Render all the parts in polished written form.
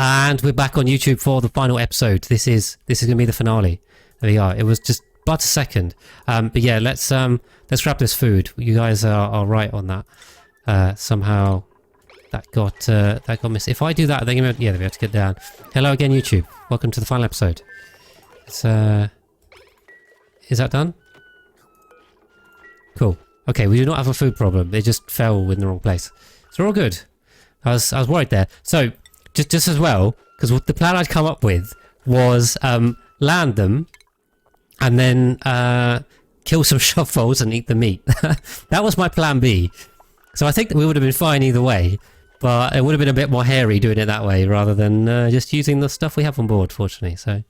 And we're back on YouTube for the final episode. This is going to be the finale. There we are. It was just but a second. But yeah, let's grab this food. You guys are right on that. Somehow that got missed. If I do that, they're gonna they'll be able to get down. Hello again, YouTube. Welcome to the final episode. It's is that done? Cool. Okay, we do not have a food problem. They just fell in the wrong place. So we're all good. I was worried there. So just as well, because the plan I'd come up with was land them and then kill some shovelfuls and eat the meat. That was my plan B. So I think that we would have been fine either way, but it would have been a bit more hairy doing it that way rather than just using the stuff we have on board, fortunately. So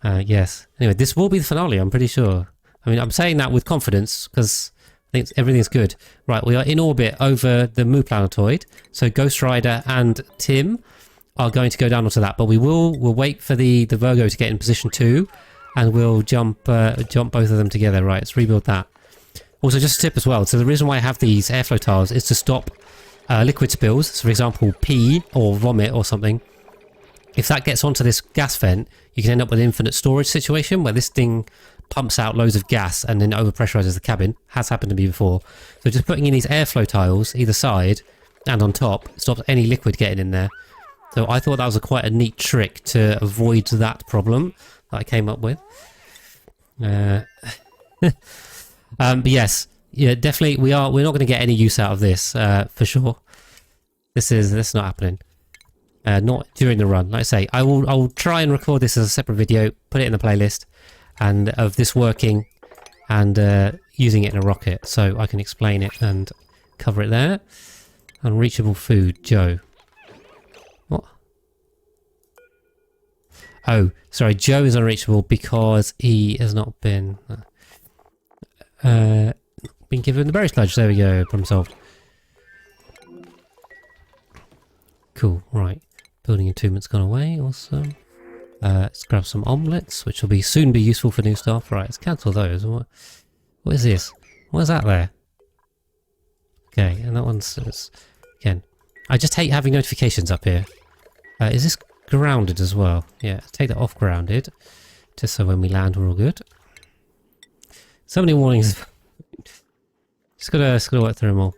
yes. Anyway, this will be the finale, I'm pretty sure. I mean, I'm saying that with confidence because I think everything's good. Right, we are in orbit over the Mu planetoid. So Ghost Rider and Tim are going to go down onto that, but we'll wait for the Virgo to get in position 2, and we'll jump both of them together. Right, let's rebuild that. Also, just a tip as well. So the reason why I have these airflow tiles is to stop liquid spills. So for example, pee or vomit or something. If that gets onto this gas vent, you can end up with an infinite storage situation where this thing pumps out loads of gas and then overpressurizes the cabin. Has happened to me before. So just putting in these airflow tiles either side and on top stops any liquid getting in there. So I thought that was quite a neat trick to avoid that problem that I came up with. But yes, yeah, definitely we're not going to get any use out of this for sure. This is not happening. Not during the run. Like I say, I will try and record this as a separate video, put it in the playlist, and of this working and using it in a rocket, so I can explain it and cover it there. Unreachable food, Joe. What? Oh, sorry, Joe is unreachable because he has not been given the berry sludge. There we go, problem solved. Cool, right. Building entombment's gone away, awesome. Let's grab some omelettes, which will soon be useful for new stuff. Right, let's cancel those. What is this? What is that there? Okay, and that one's... again, I just hate having notifications up here. Is this grounded as well? Yeah, let's take that off grounded, just so when we land we're all good. So many warnings. Just gotta work through them all.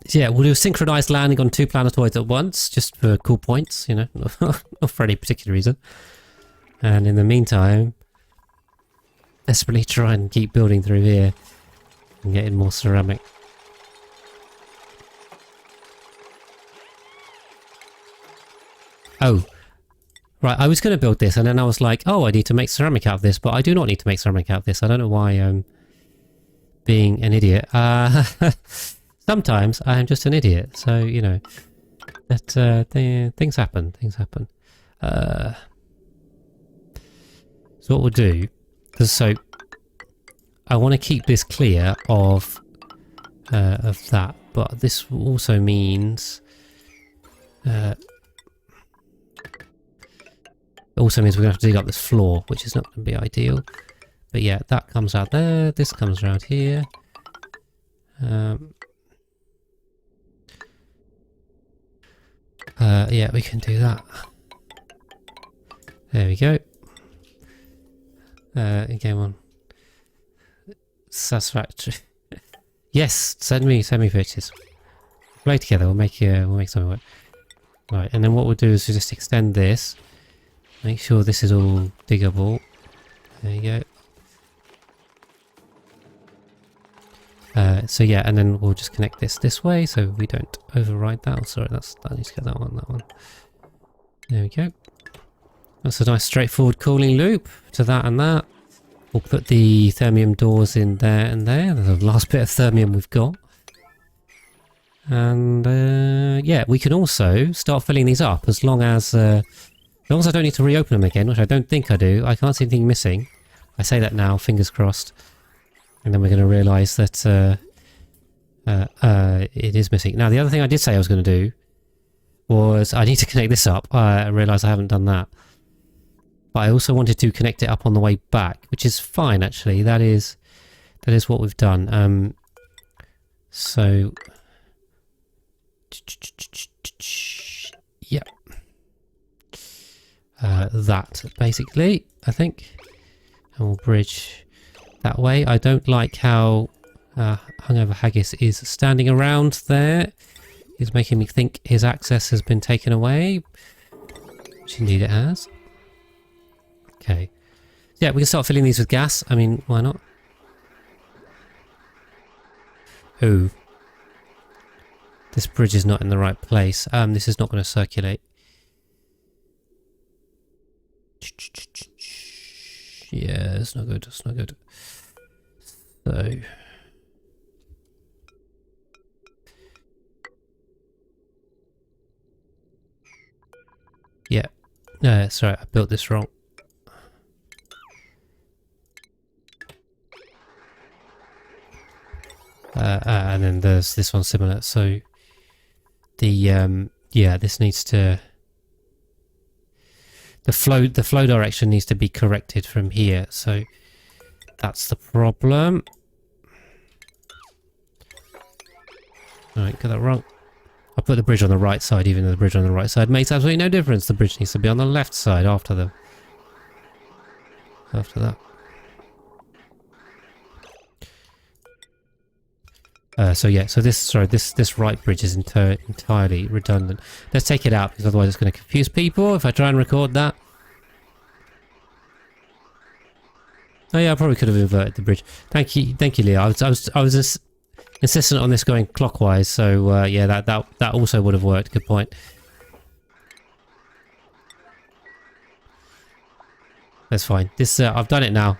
So yeah, we'll do a synchronized landing on 2 planetoids at once, just for cool points, you know, not for any particular reason. And in the meantime, desperately try and keep building through here and getting more ceramic. Oh, right, I was going to build this and then I was like, oh, I need to make ceramic out of this, but I do not need to make ceramic out of this. I don't know why I'm being an idiot. Sometimes I am just an idiot, so, you know, that things happen, So what we'll do, so I want to keep this clear of that, but this also means, we're going to have to dig up this floor, which is not going to be ideal. But yeah, that comes out there, this comes around here. Yeah, we can do that. There we go. Game on. Satisfactory. Yes, send me pictures. Play together. We'll make something work. Right, and then what we'll do is we'll just extend this. Make sure this is all diggable. There you go. So yeah, and then we'll just connect this way so we don't override that. Oh, sorry, that needs to get that one. There we go. That's a nice straightforward cooling loop to that and that. We'll put the thermium doors in there and there. That's the last bit of thermium we've got. And yeah, we can also start filling these up as long as I don't need to reopen them again, which I don't think I do. I can't see anything missing. I say that now, fingers crossed. And then we're going to realise that it is missing. Now, the other thing I did say I was going to do was I need to connect this up. I realise I haven't done that. But I also wanted to connect it up on the way back, which is fine, actually. That is what we've done. So... yeah, that, basically, I think. And we'll bridge that way. I don't like how Hungover Haggis is standing around there. He's making me think his access has been taken away. Which indeed it has. Okay. Yeah, we can start filling these with gas. I mean, why not? Ooh. This bridge is not in the right place. This is not going to circulate. Yeah, it's not good. It's not good. So... yeah. No, sorry, I built this wrong. And then there's this one similar. So the yeah, this needs to the flow direction needs to be corrected from here. So that's the problem. All right, got that wrong. I put the bridge on the right side, even though the bridge on the right side makes absolutely no difference. The bridge needs to be on the left side after that. So yeah, so this right bridge is entirely redundant. Let's take it out because otherwise it's going to confuse people if I try and record that. Oh yeah, I probably could have inverted the bridge. Thank you, Leo. I was just insistent on this going clockwise, so yeah, that also would have worked. Good point. That's fine. This I've done it now.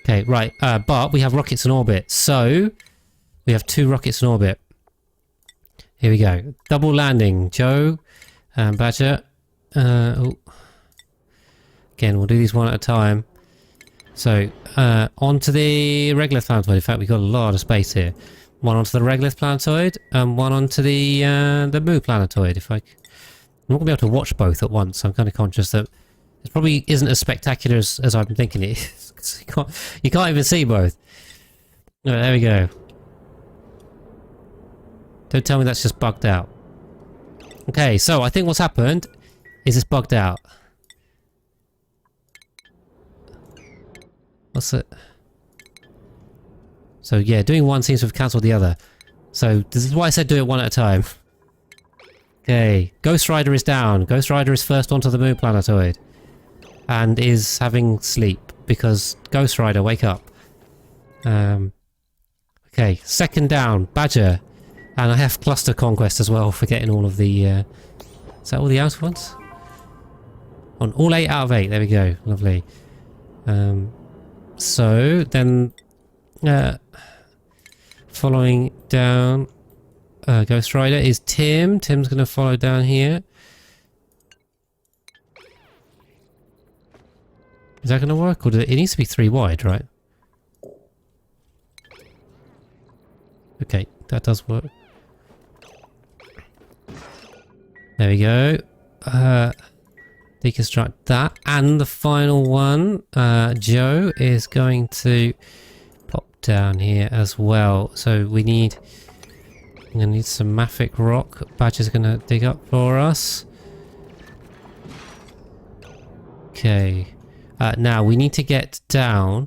Okay, right, but we have rockets in orbit, so we have 2 rockets in orbit. Here we go. Double landing, Joe and Badger. Oh. Again, we'll do these one at a time. So, onto the regolith planetoid. In fact, we've got a lot of space here. One onto the regolith planetoid, and one onto the Mu planetoid. I'm not going to be able to watch both at once. I'm kind of conscious that it probably isn't as spectacular as I'm thinking it is. You can't even see both. Right, there we go. Don't tell me that's just bugged out. Okay, so I think what's happened is it's bugged out. What's it? So yeah, doing one seems to have cancelled the other. So this is why I said do it one at a time. Okay, Ghost Rider is down. Ghost Rider is first onto the Mu planetoid. And is having sleep. Because Ghost Rider, wake up. Okay, second down, Badger. And I have Cluster Conquest as well for getting all of the... is that all the outer ones? On all 8 out of 8, there we go, lovely. So, then... following down... Ghost Rider is Tim. Tim's going to follow down here. Is that going to work? Or it needs to be 3 wide, right? Okay, that does work. There we go. Deconstruct that. And the final one, Joe, is going to pop down here as well. So we need... I'm going to need some mafic rock. Badger's going to dig up for us. Okay. Now we need to get down.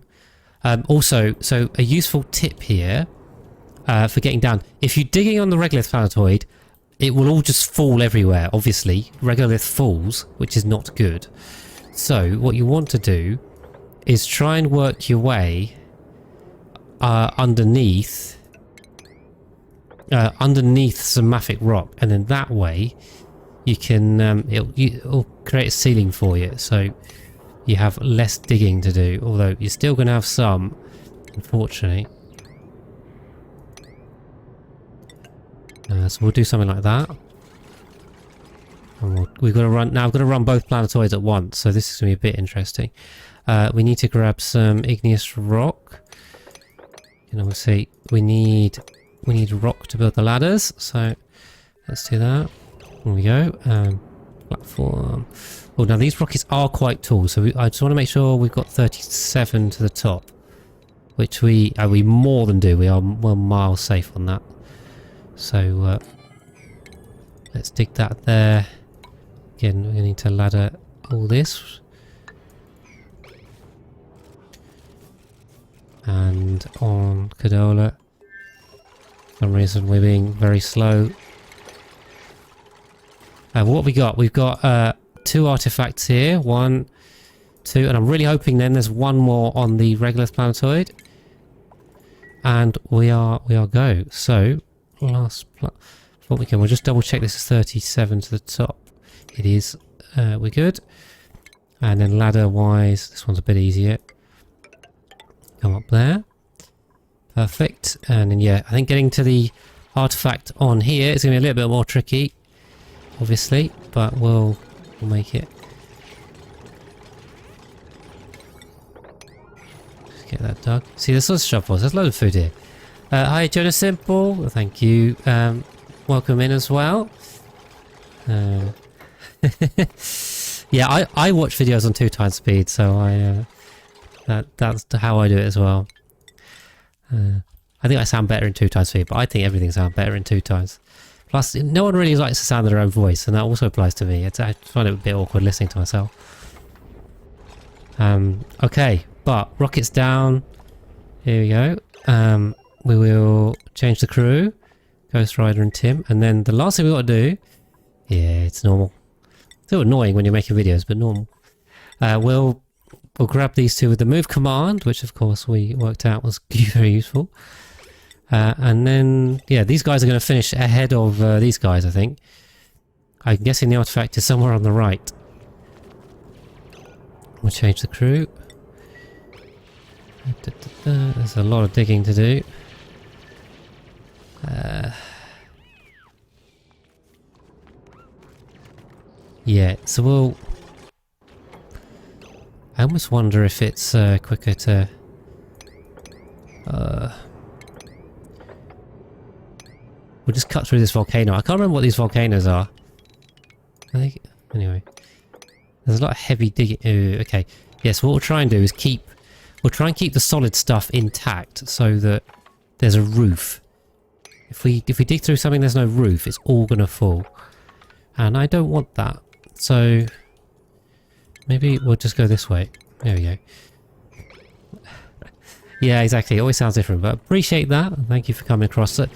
Also, so a useful tip here for getting down. If you're digging on the regolith planetoid, it will all just fall everywhere. Obviously, regolith falls, which is not good. So what you want to do is try and work your way underneath some mafic rock, and then that way you can it'll create a ceiling for you. So you have less digging to do, although you're still going to have some, unfortunately. So we'll do something like that. And we've got to run now. I've got to run both planetoids at once, so this is going to be a bit interesting. We need to grab some igneous rock, and obviously we need rock to build the ladders. So let's do that. There we go. Platform. Oh, now these rockets are quite tall, so I just want to make sure we've got 37 to the top, which we more than do. We are 1 mile safe on that. So let's dig that there. again, we need to ladder all this. And on Cadola, for some reason we're being very slow. What we got? We've got 2 artifacts here. 1, 2, and I'm really hoping then there's one more on the regolith planetoid. And we are go. So last what we can, we'll just double check this is 37 to the top. It is. We're good. And then ladder wise, this one's a bit easier. Come up there. Perfect. And then yeah, I think getting to the artifact on here is going to be a little bit more tricky, obviously, but we'll make it. Just get that dug. See, there's lots of shovels. There's loads of food here. Hi, Jonah Simple. Thank you. Welcome in as well. Yeah, I watch videos on 2 times speed, so that's how I do it as well. I think I sound better in 2 times speed, but I think everything sounds better in 2 times. Plus, no one really likes the sound of their own voice, and that also applies to me. I find it a bit awkward listening to myself. Okay, but rockets down. Here we go. We will change the crew. Ghost Rider and Tim. And then the last thing we've got to do... Yeah, it's normal. It's a little annoying when you're making videos, but normal. We'll grab these 2 with the move command, which of course we worked out was very useful. And then, yeah, these guys are going to finish ahead of these guys, I think. I'm guessing the artifact is somewhere on the right. We'll change the crew. There's a lot of digging to do. Yeah, so we'll... I almost wonder if it's quicker to... We'll just cut through this volcano. I can't remember what these volcanoes are. I think... Anyway. There's a lot of heavy digging... okay. Yes, what we'll try and do is keep... We'll try and keep the solid stuff intact so that there's a roof. If we dig through something there's no roof, it's all going to fall. And I don't want that. So... Maybe we'll just go this way. There we go. Yeah, exactly. It always sounds different, but appreciate that. Thank you for coming across. So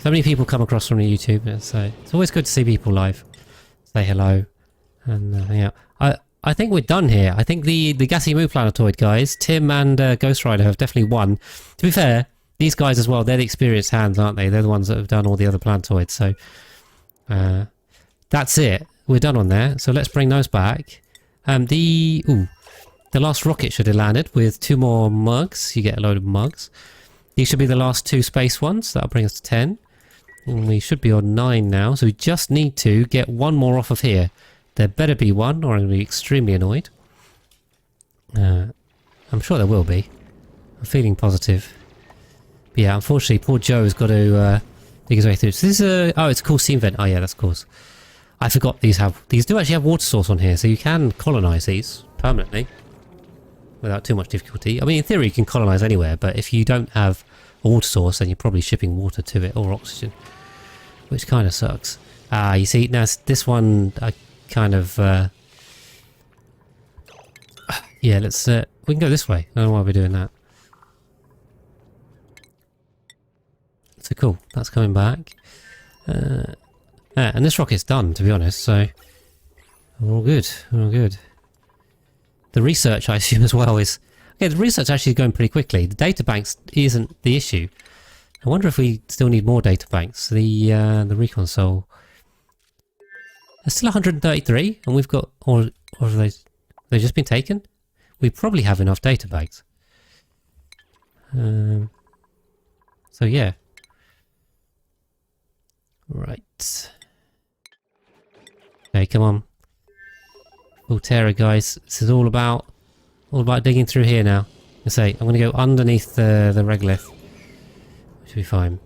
many people come across from the YouTube, so it's always good to see people live. Say hello. And yeah, I think we're done here. I think the Gassy Moo Planetoid guys, Tim and Ghost Rider, have definitely won. To be fair, these guys as well, they're the experienced hands, aren't they? They're the ones that have done all the other planetoids. So that's it. We're done on there. So let's bring those back. The last rocket should have landed with 2 more mugs. You get a load of mugs. These should be the last 2 space ones. That'll bring us to 10. And we should be on 9 now. So we just need to get 1 more off of here. There better be 1 or I'm going to be extremely annoyed. I'm sure there will be. I'm feeling positive. But yeah, unfortunately, poor Joe's got to dig his way through. So this is oh, it's a cool steam vent. Oh yeah, that's cool. I forgot these do actually have water source on here, so you can colonize these permanently without too much difficulty. I mean, in theory, you can colonize anywhere, but if you don't have a water source, then you're probably shipping water to it or oxygen, which kind of sucks. You see, now this one, I kind of yeah. Let's we can go this way. I don't know why we're doing that. So cool. That's coming back. And this rocket's done, to be honest, so we're all good. We're all good. The research, I assume, as well is... Okay, the research actually is going pretty quickly. The databanks isn't the issue. I wonder if we still need more databanks. The recon soul... There's still 133, and we've got... Or have they just been taken? We probably have enough databanks. So, yeah. Right. Okay, come on. Terra, guys. This is all about digging through here now. I say I'm going to go underneath the regolith. Should be fine.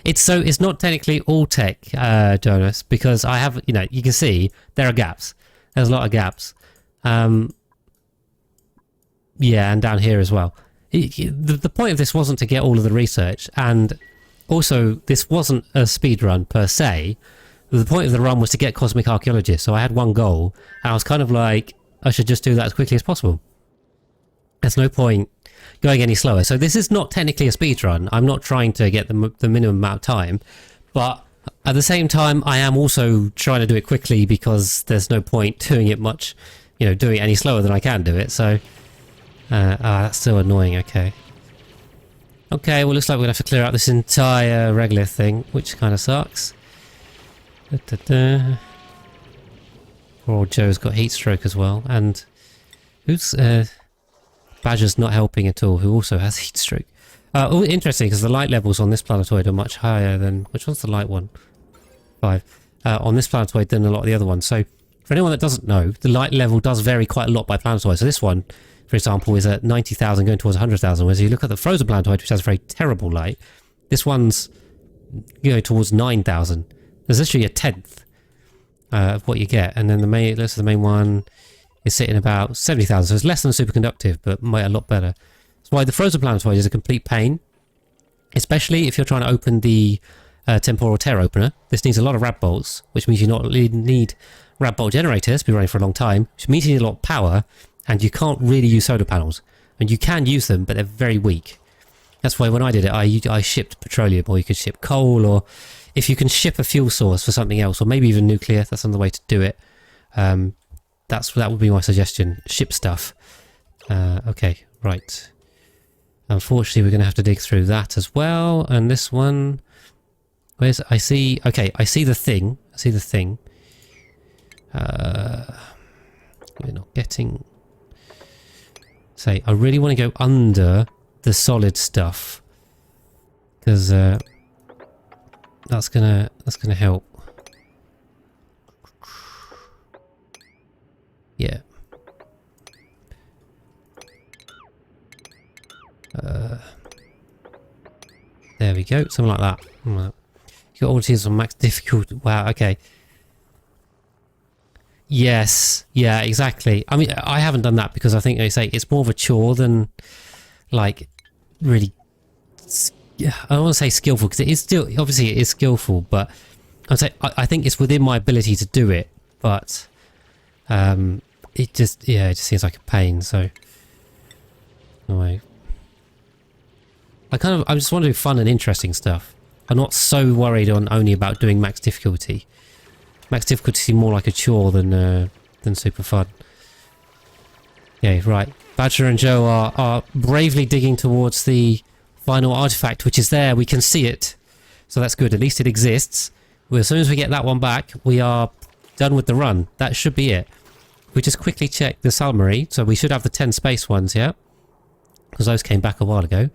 It's not technically all tech, Jonas, because I have, you can see there are gaps. There's a lot of gaps. Yeah, and down here as well. The point of this wasn't to get all of the research, and also this wasn't a speed run per se. the point of the run was to get Cosmic Archaeologist, so I had one goal, and I was kind of like, I should just do that as quickly as possible. There's no point going any slower. So this is not technically a speed run. I'm not trying to get the minimum amount of time, but at the same time, I am also trying to do it quickly because there's no point doing it much, you know, doing it any slower than I can do it. So, that's still annoying. Okay. Okay, well, looks like we're going to have to clear out this entire regolith thing, which kind of sucks. Poor old Joe's got heat stroke as well, and who's Badger's not helping at all, who also has heat stroke. Oh, interesting, because the light levels on this planetoid are much higher than... Which one's the light one? 5. On this planetoid than a lot of the other ones. So, for anyone that doesn't know, the light level does vary quite a lot by planetoid. So this one, for example, is at 90,000 going towards 100,000, whereas you look at the frozen planetoid, which has very terrible light, this one's going towards 9,000. There's literally a tenth of what you get, and then the main one is sitting about 70,000, so it's less than superconductive, but a lot better. That's why the frozen planetoid is a complete pain, especially if you're trying to open the temporal tear opener. This needs a lot of rad bolts, which means you not need rad bolt generators to be running for a long time, which means you need a lot of power, and you can't really use solar panels. And you can use them, but they're very weak. That's why when I did it, I shipped petroleum, or you could ship coal, or if you can ship a fuel source for something else, or maybe even nuclear, that's another way to do it. That would be my suggestion. Ship stuff. Okay, right. Unfortunately, we're going to have to dig through that as well. And this one, where's I see the thing. I see the thing. We're not getting. Say, I really want to go under the solid stuff because that's gonna help. Yeah. There we go, something like that. You got all these on max difficulty. Wow. Okay. Yes. Yeah. Exactly. I mean, I haven't done that because I think they say it's more of a chore than like really. I don't want to say skillful because it is still obviously it is skillful, but I'd say I think it's within my ability to do it, but. It just seems like a pain, so anyway. I just want to do fun and interesting stuff. I'm not so worried only about doing max difficulty. Max difficulty seems more like a chore than super fun. Yeah, right. Badger and Joe are bravely digging towards the final artifact, which is there. We can see it. So that's good. At least it exists. Well, as soon as we get that one back, we are done with the run. That should be it. We just quickly check the summary, so we should have the 10 space ones, yeah? Because those came back a while ago.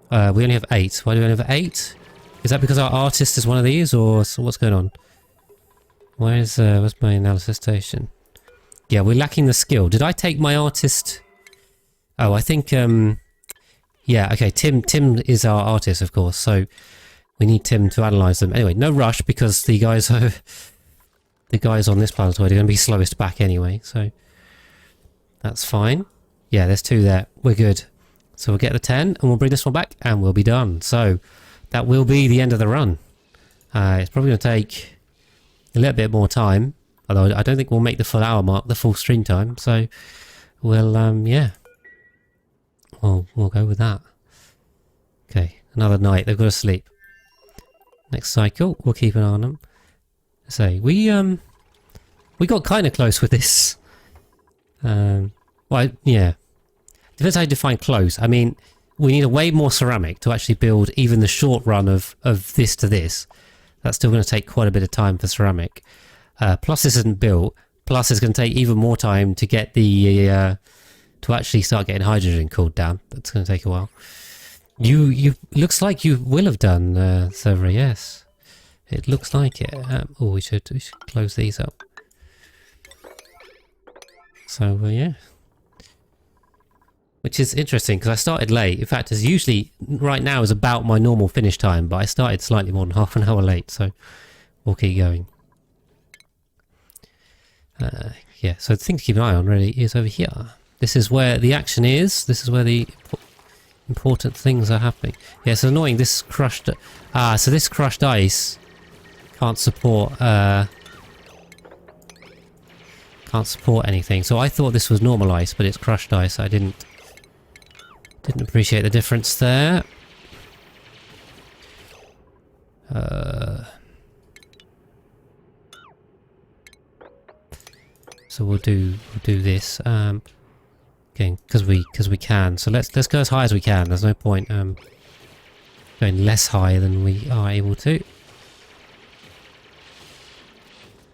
We only have 8. Why do we only have 8? Is that because our artist is one of these, or what's going on? Where's my analysis station? Yeah, we're lacking the skill. Did I take my artist? Oh, I think, yeah, okay, Tim is our artist, of course, so we need Tim to analyse them. Anyway, no rush, because the guys are... The guys on this planetoid are going to be slowest back anyway, so that's fine. Yeah, there's 2 there. We're good. So we'll get the 10 and we'll bring this one back and we'll be done. So that will be the end of the run. It's probably going to take a little bit more time, although I don't think we'll make the full hour mark, the full stream time. So we'll, yeah, we'll go with that. Okay, another night. They've got to sleep. Next cycle, we'll keep an eye on them. So we got kind of close with this. Well, yeah. Depends how you define close. I mean, we need a way more ceramic to actually build even the short run of this to this. That's still going to take quite a bit of time for ceramic. Plus this isn't built. Plus it's going to take even more time to get the to actually start getting hydrogen cooled down. That's going to take a while. You looks like you will have done, Server, yes. It looks like it. Oh, we should close these up. So, yeah. Which is interesting, because I started late. In fact, it's usually, right now, is about my normal finish time, but I started slightly more than half an hour late, so we'll keep going. Yeah, so the thing to keep an eye on, really, is over here. This is where the action is. This is where the important things are happening. Yeah, it's annoying. This crushed... so this crushed ice can't support anything. So I thought this was normal ice, but it's crushed ice. I didn't appreciate the difference there. So we'll do this again because we can. So let's go as high as we can. There's no point going less high than we are able to.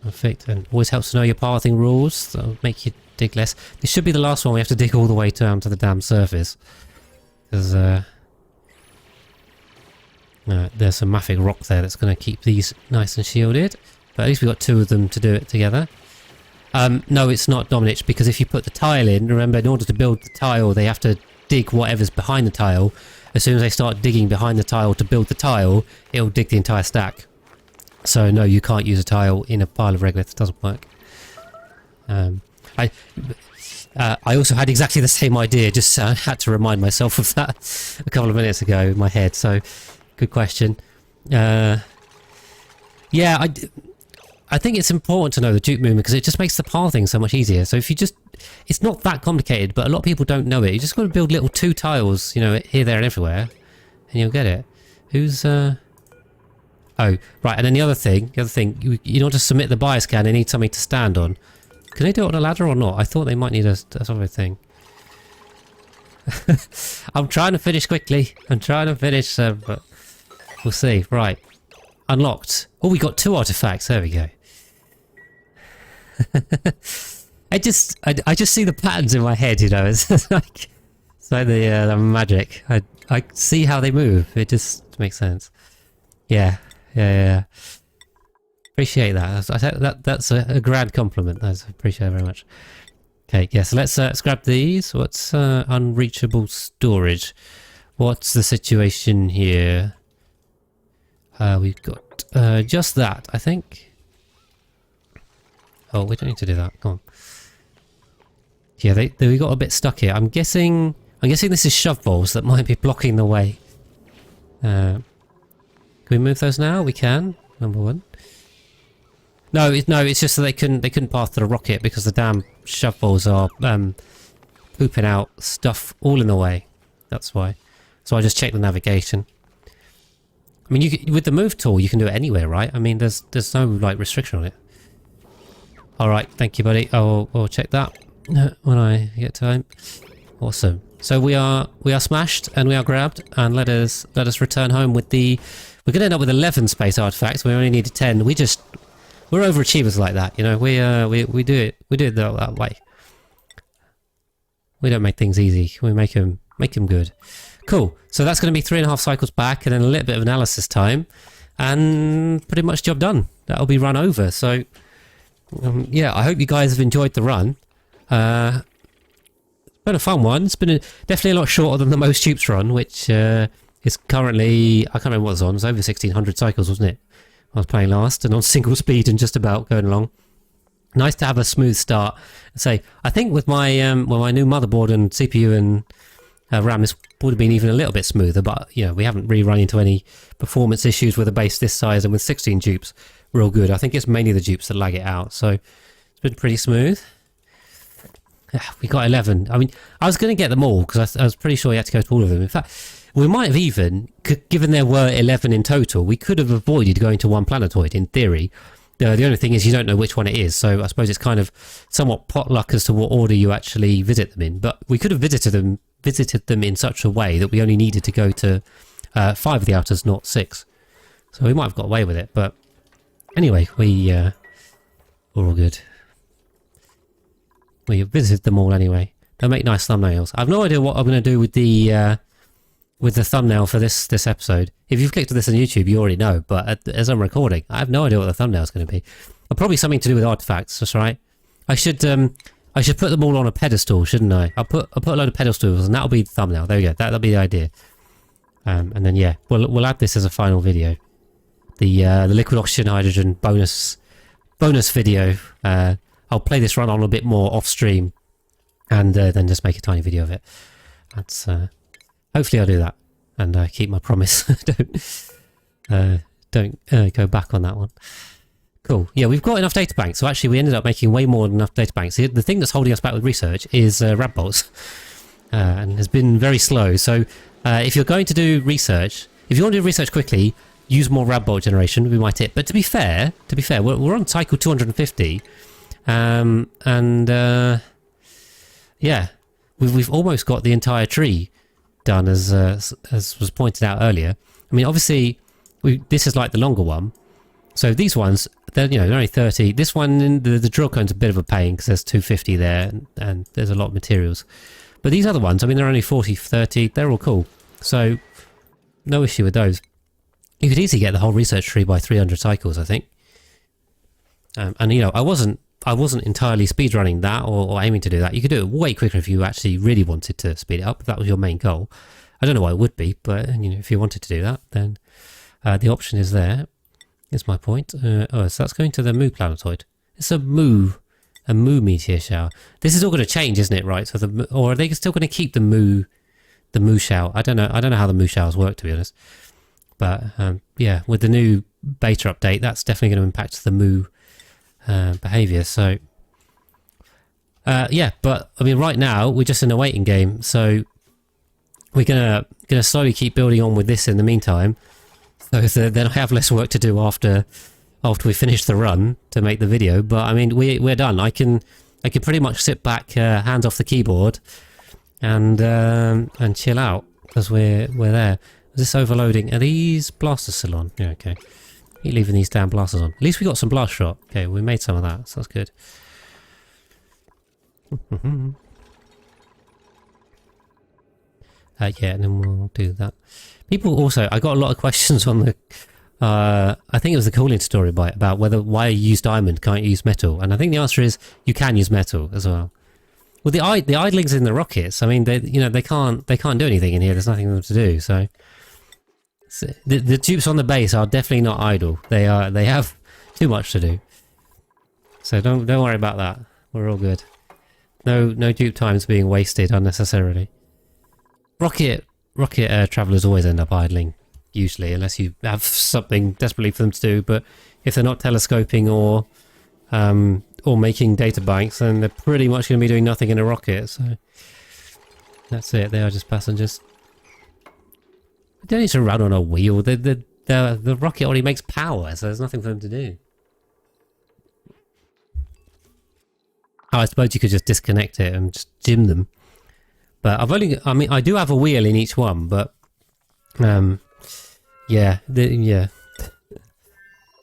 Perfect, and always helps to know your pathing rules. That'll make you dig less. This should be the last one we have to dig all the way down to the damn surface, because there's some massive rock there that's going to keep these nice and shielded. But at least we've got two of them to do it together. No, it's not Dominich, because if you put the tile in, remember, in order to build the tile, they have to dig whatever's behind the tile. As soon as they start digging behind the tile to build the tile, it'll dig the entire stack. So no, you can't use a tile in a pile of regolith. It doesn't work. I also had exactly the same idea, just had to remind myself of that a couple of minutes ago in my head. So, good question. Yeah, I think it's important to know the dupe movement because it just makes the pathing so much easier. So if you just, it's not that complicated, but a lot of people don't know it. You just got to build little 2 tiles, you know, here, there, and everywhere, and you'll get it. Who's Oh, right, and then the other thing, you don't just submit the bias scan, they need something to stand on. Can they do it on a ladder or not? I thought they might need a sort of thing. I'm trying to finish quickly. I'm trying to finish, but we'll see. Right, unlocked. Oh, we got 2 artifacts. There we go. I just see the patterns in my head, you know. It's like the magic. I see how they move. It just makes sense. Yeah. Appreciate that. That's a grand compliment. I appreciate it very much. Okay, yeah, so let's grab these. What's unreachable storage? What's the situation here? We've got just that, I think. Oh, we don't need to do that. Come on. Yeah, we got a bit stuck here. I'm guessing this is shove balls that might be blocking the way. Can we move those now? We can. Number 1. No, it's just that they couldn't pass to the rocket because the damn shove balls are pooping out stuff all in the way. That's why. So I just checked the navigation. I mean, with the move tool, you can do it anywhere, right? I mean, there's no like restriction on it. All right, thank you, buddy. I'll check that when I get time. Awesome. So we are smashed and we are grabbed, and let us return home with the. We're going to end up with 11 space artifacts. We only needed 10. We're overachievers like that, you know. We do it that way. We don't make things easy. We make them good. Cool. So that's going to be 3.5 cycles back, and then a little bit of analysis time, and pretty much job done. That'll be run over. So yeah, I hope you guys have enjoyed the run. It's been a fun one. It's been definitely a lot shorter than the most tubes run, which is currently, I can't remember what it was on. It was over 1600 cycles, wasn't it? I was playing last and on single speed and just about going along. Nice to have a smooth start. So I think with my new motherboard and CPU and RAM, this would have been even a little bit smoother. But you know, we haven't really run into any performance issues with a base this size, and with 16 dupes, real good. I think it's mainly the dupes that lag it out. So it's been pretty smooth. Yeah, we got 11. I mean, I was going to get them all because I was pretty sure you had to go to all of them. In fact, we might have even, given there were 11 in total, we could have avoided going to one planetoid in theory. The only thing is you don't know which one it is, so I suppose it's kind of somewhat potluck as to what order you actually visit them in. But we could have visited them in such a way that we only needed to go to 5 of the outers, not 6. So we might have got away with it. But anyway, we're all good. We visited them all anyway. They'll make nice thumbnails. I have no idea what I'm going to do with the thumbnail for this episode. If you've clicked on this on YouTube, you already know, but as I'm recording, I have no idea what the thumbnail is going to be. Probably something to do with artifacts, that's right. I should put them all on a pedestal, shouldn't I? I'll put a load of pedestals and that'll be the thumbnail. There we go. That'll be the idea. And then yeah, we'll add this as a final video. The liquid oxygen hydrogen bonus video. I'll play this run on a bit more off stream, and then just make a tiny video of it. That's hopefully I'll do that and keep my promise. don't go back on that one. Cool. Yeah, we've got enough data banks. So actually, we ended up making way more than enough data banks. The thing that's holding us back with research is rad bolts, and has been very slow. So if you're going to do research, if you want to do research quickly, use more rad bolt generation. We might hit. But to be fair, we're on cycle 250, yeah, we've almost got the entire tree done, as was pointed out earlier. I mean, obviously, this is like the longer one. So these ones, they're only 30. This one, the drill cone's a bit of a pain because there's 250 there, and there's a lot of materials. But these other ones, I mean, they're only 40, 30. They're all cool. So no issue with those. You could easily get the whole research tree by 300 cycles, I think. And I wasn't entirely speedrunning that or aiming to do that. You could do it way quicker if you actually really wanted to speed it up. If that was your main goal. I don't know why it would be, but if you wanted to do that, then the option is there. Is my point. So that's going to the Mu planetoid. It's a Mu meteor shower. This is all going to change, isn't it? Right? So or are they still going to keep the Mu shower? I don't know how the Mu showers work, to be honest. But yeah, with the new beta update, that's definitely going to impact the Mu behavior. So yeah, but I mean, right now we're just in a waiting game. So we're gonna slowly keep building on with this in the meantime. So then I have less work to do after we finish the run to make the video. But I mean, we're done. I can pretty much sit back, hands off the keyboard, and chill out because we're there. Is this overloading? Are these blasters still on? Yeah, okay. Keep leaving these damn blasters on. At least we got some blast shot. Okay, we made some of that, so that's good. Yeah, and then we'll do that. People also, I got a lot of questions on the, I think it was the cooling story about why you use diamond, can't you use metal? And I think the answer is you can use metal as well. Well, the idlings in the rockets, I mean, they can't do anything in here. There's nothing for them to do. So the tubes on the base are definitely not idle. They have too much to do. So don't worry about that. We're all good. No dupe times being wasted unnecessarily. Rocket travelers always end up idling, usually, unless you have something desperately for them to do. But if they're not telescoping or making data banks, then they're pretty much going to be doing nothing in a rocket. So that's it. They are just passengers. They don't need to run on a wheel. The rocket already makes power, so there's nothing for them to do. Oh, I suppose you could just disconnect it and just jim them. But I do have a wheel in each one, but yeah. If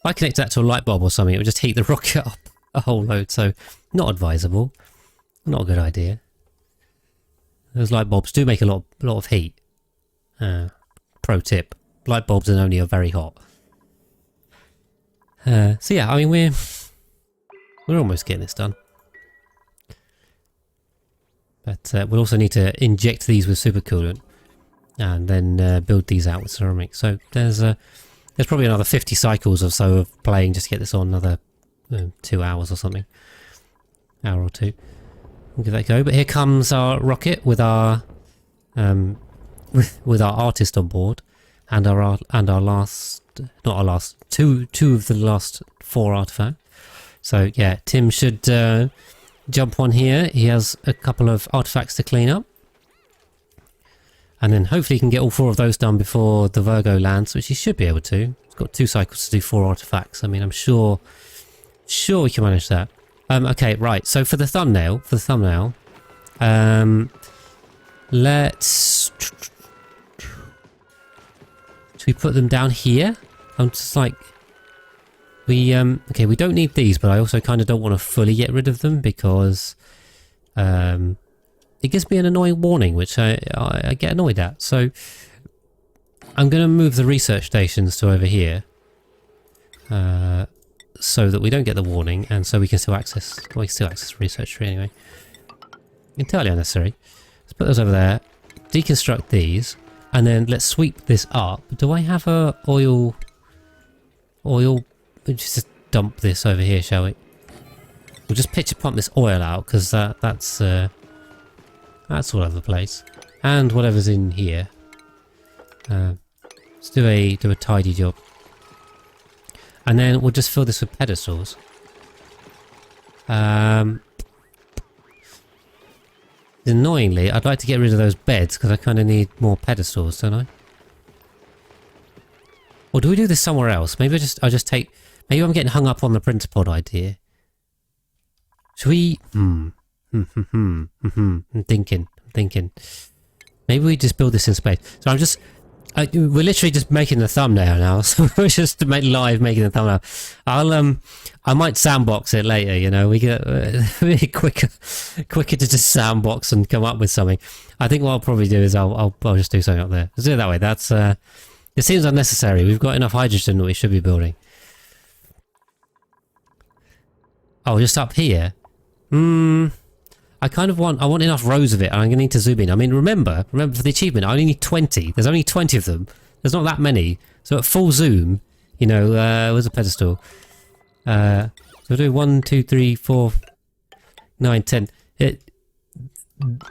I connect that to a light bulb or something, it would just heat the rocket up a whole load. So not advisable, not a good idea. Those light bulbs do make a lot of heat. Pro tip: light bulbs in only are very hot. So yeah, I mean we're almost getting this done. But we'll also need to inject these with supercoolant and then build these out with ceramic. So there's probably another 50 cycles or so of playing just to get this on, another 2 hours or something. Hour or two. We'll give that a go. But here comes our rocket with our artist on board and our last, not our last, two of the last 4 artifacts. So yeah, Tim should jump on here. He has a couple of artifacts to clean up, and then hopefully he can get all 4 of those done before the Virgo lands, which he should be able to. He's got 2 cycles to do 4 artifacts. I mean, I'm sure we can manage that. Okay, right. So for the thumbnail, let's. Should we put them down here? I'm just like. Okay, we don't need these, but I also kind of don't want to fully get rid of them because it gives me an annoying warning, which I get annoyed at. So I'm going to move the research stations to over here so that we don't get the warning, and so we can still access research tree anyway. Entirely unnecessary. Let's put those over there. Deconstruct these, and then let's sweep this up. Do I have a oil? Just dump this over here, shall we? We'll just pitch pump this oil out because that's all over the place, and whatever's in here. Let's do a tidy job. And then we'll just fill this with pedestals. Annoyingly, I'd like to get rid of those beds because I kind of need more pedestals, don't I? Or do we do this somewhere else? Maybe I just take... Maybe I'm getting hung up on the printer pod idea. Should we... I'm thinking. Maybe we just build this in space. So we're literally just making the thumbnail now. So we're just making the thumbnail. I might sandbox it later, you know. We get quicker to just sandbox and come up with something. I think what I'll probably do is I'll just do something up there. Let's do it that way. That's it seems unnecessary. We've got enough hydrogen that we should be building. Oh, just up here. I want enough rows of it, and I'm gonna need to zoom in. I mean, remember for the achievement, I only need 20. There's only 20 of them. There's not that many. So at full zoom, you know, where's a pedestal? So we'll do 1, 2, 3, 4, 9, 10. You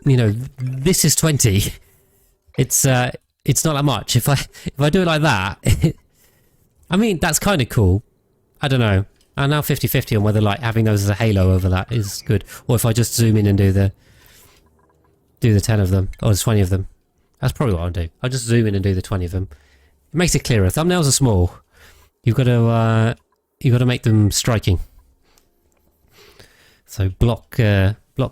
know, this is 20. It's not that much. If I do it like that, I mean, that's kind of cool. I don't know. I'm now 50-50 on whether like having those as a halo over that is good, or if I just zoom in and do the 10 of them or the 20 of them. That's probably what I'll do. I'll just zoom in and do the 20 of them. It makes it clearer. Thumbnails are small. You've got to make them striking. So block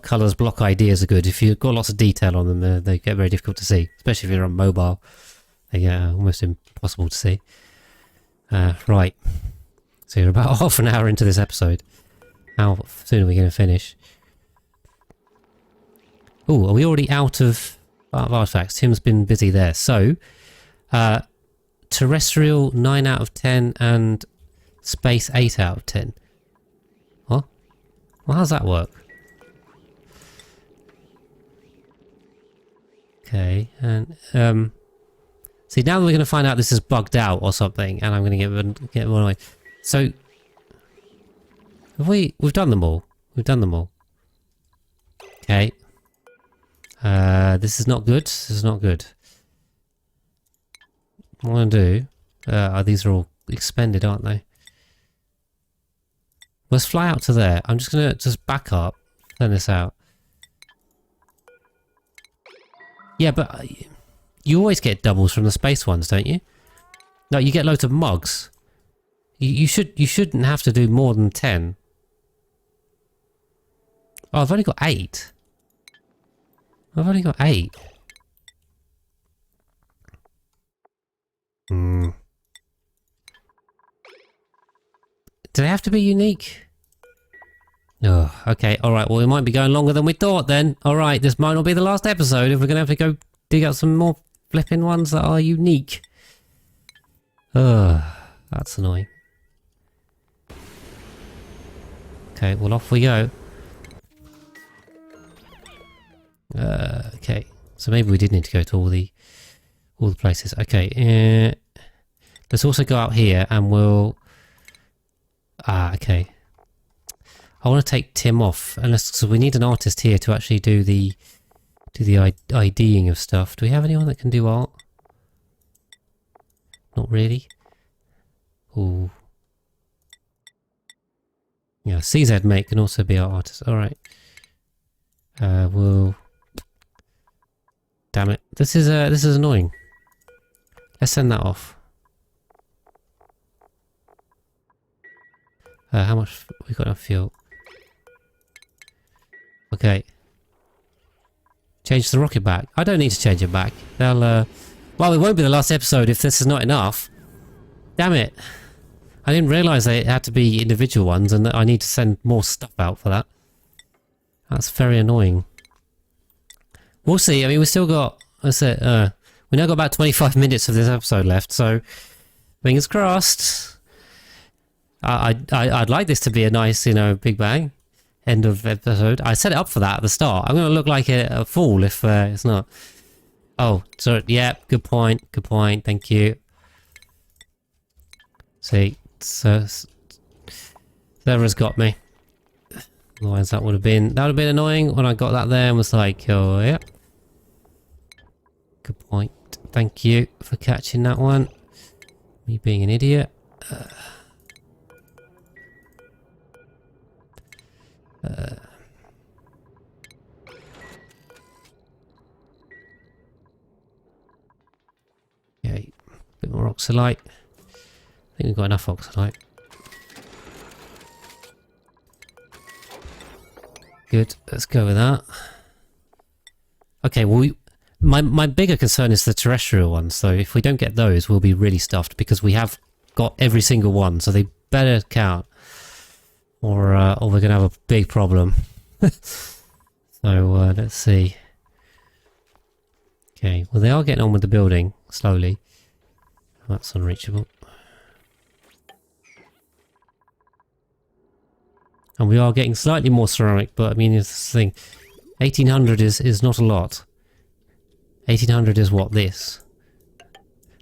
colors, block ideas are good. If you've got lots of detail on them, they get very difficult to see, especially if you're on mobile. They get almost impossible to see. Right. So you're about half an hour into this episode. How soon are we going to finish? Oh, are we already out of artifacts? Tim's been busy there. So, terrestrial 9 out of 10 and space 8 out of 10. What? Well, how does that work? Okay, and see, now we're going to find out this is bugged out or something, and I'm going to get more annoyed. So, we've done them all. We've done them all. Okay. This is not good. This is not good. What I'm going to do... these are all expended, aren't they? Let's fly out to there. I'm just going to back up. Turn this out. Yeah, but you always get doubles from the space ones, don't you? No, you get loads of mugs. You shouldn't have to do more than 10. Oh, I've only got 8. I've only got 8. Do they have to be unique? Oh, okay, alright, well we might be going longer than we thought then. Alright, this might not be the last episode if we're going to have to go dig out some more flipping ones that are unique. Ugh, that's annoying. Okay, well off we go. Okay, so maybe we did need to go to all the places. Okay, let's also go out here and we'll... okay. I want to take Tim off, so we need an artist here to actually do the IDing of stuff. Do we have anyone that can do art? Not really. Ooh. Yeah, CZ mate can also be our artist. Alright. We'll... Damn it. This is annoying. Let's send that off. How much... We've got enough fuel. Okay. Change the rocket back. I don't need to change it back. They'll, well, it won't be the last episode if this is not enough. Damn it. I didn't realise they had to be individual ones and that I need to send more stuff out for that. That's very annoying. We'll see. I mean, we still got... That's it. We now got about 25 minutes of this episode left, so... Fingers crossed. I'd like this to be a nice, you know, Big Bang. End of episode. I set it up for that at the start. I'm going to look like a fool if it's not. Oh, sorry. Yeah, good point. Good point. Thank you. See, so server's got me. Otherwise, that would have been annoying when I got that there and was like, oh yeah. Good point. Thank you for catching that one. Me being an idiot. Okay, a bit more oxalite. I think we've got enough oxalite. Good, let's go with that. Okay, well, my bigger concern is the terrestrial ones, so if we don't get those, we'll be really stuffed, because we have got every single one, so they better count, or we're going to have a big problem. So, let's see. Okay, well, they are getting on with the building, slowly. That's unreachable. And we are getting slightly more ceramic, but I mean, it's the thing. 1800 is not a lot. 1800 is what, this?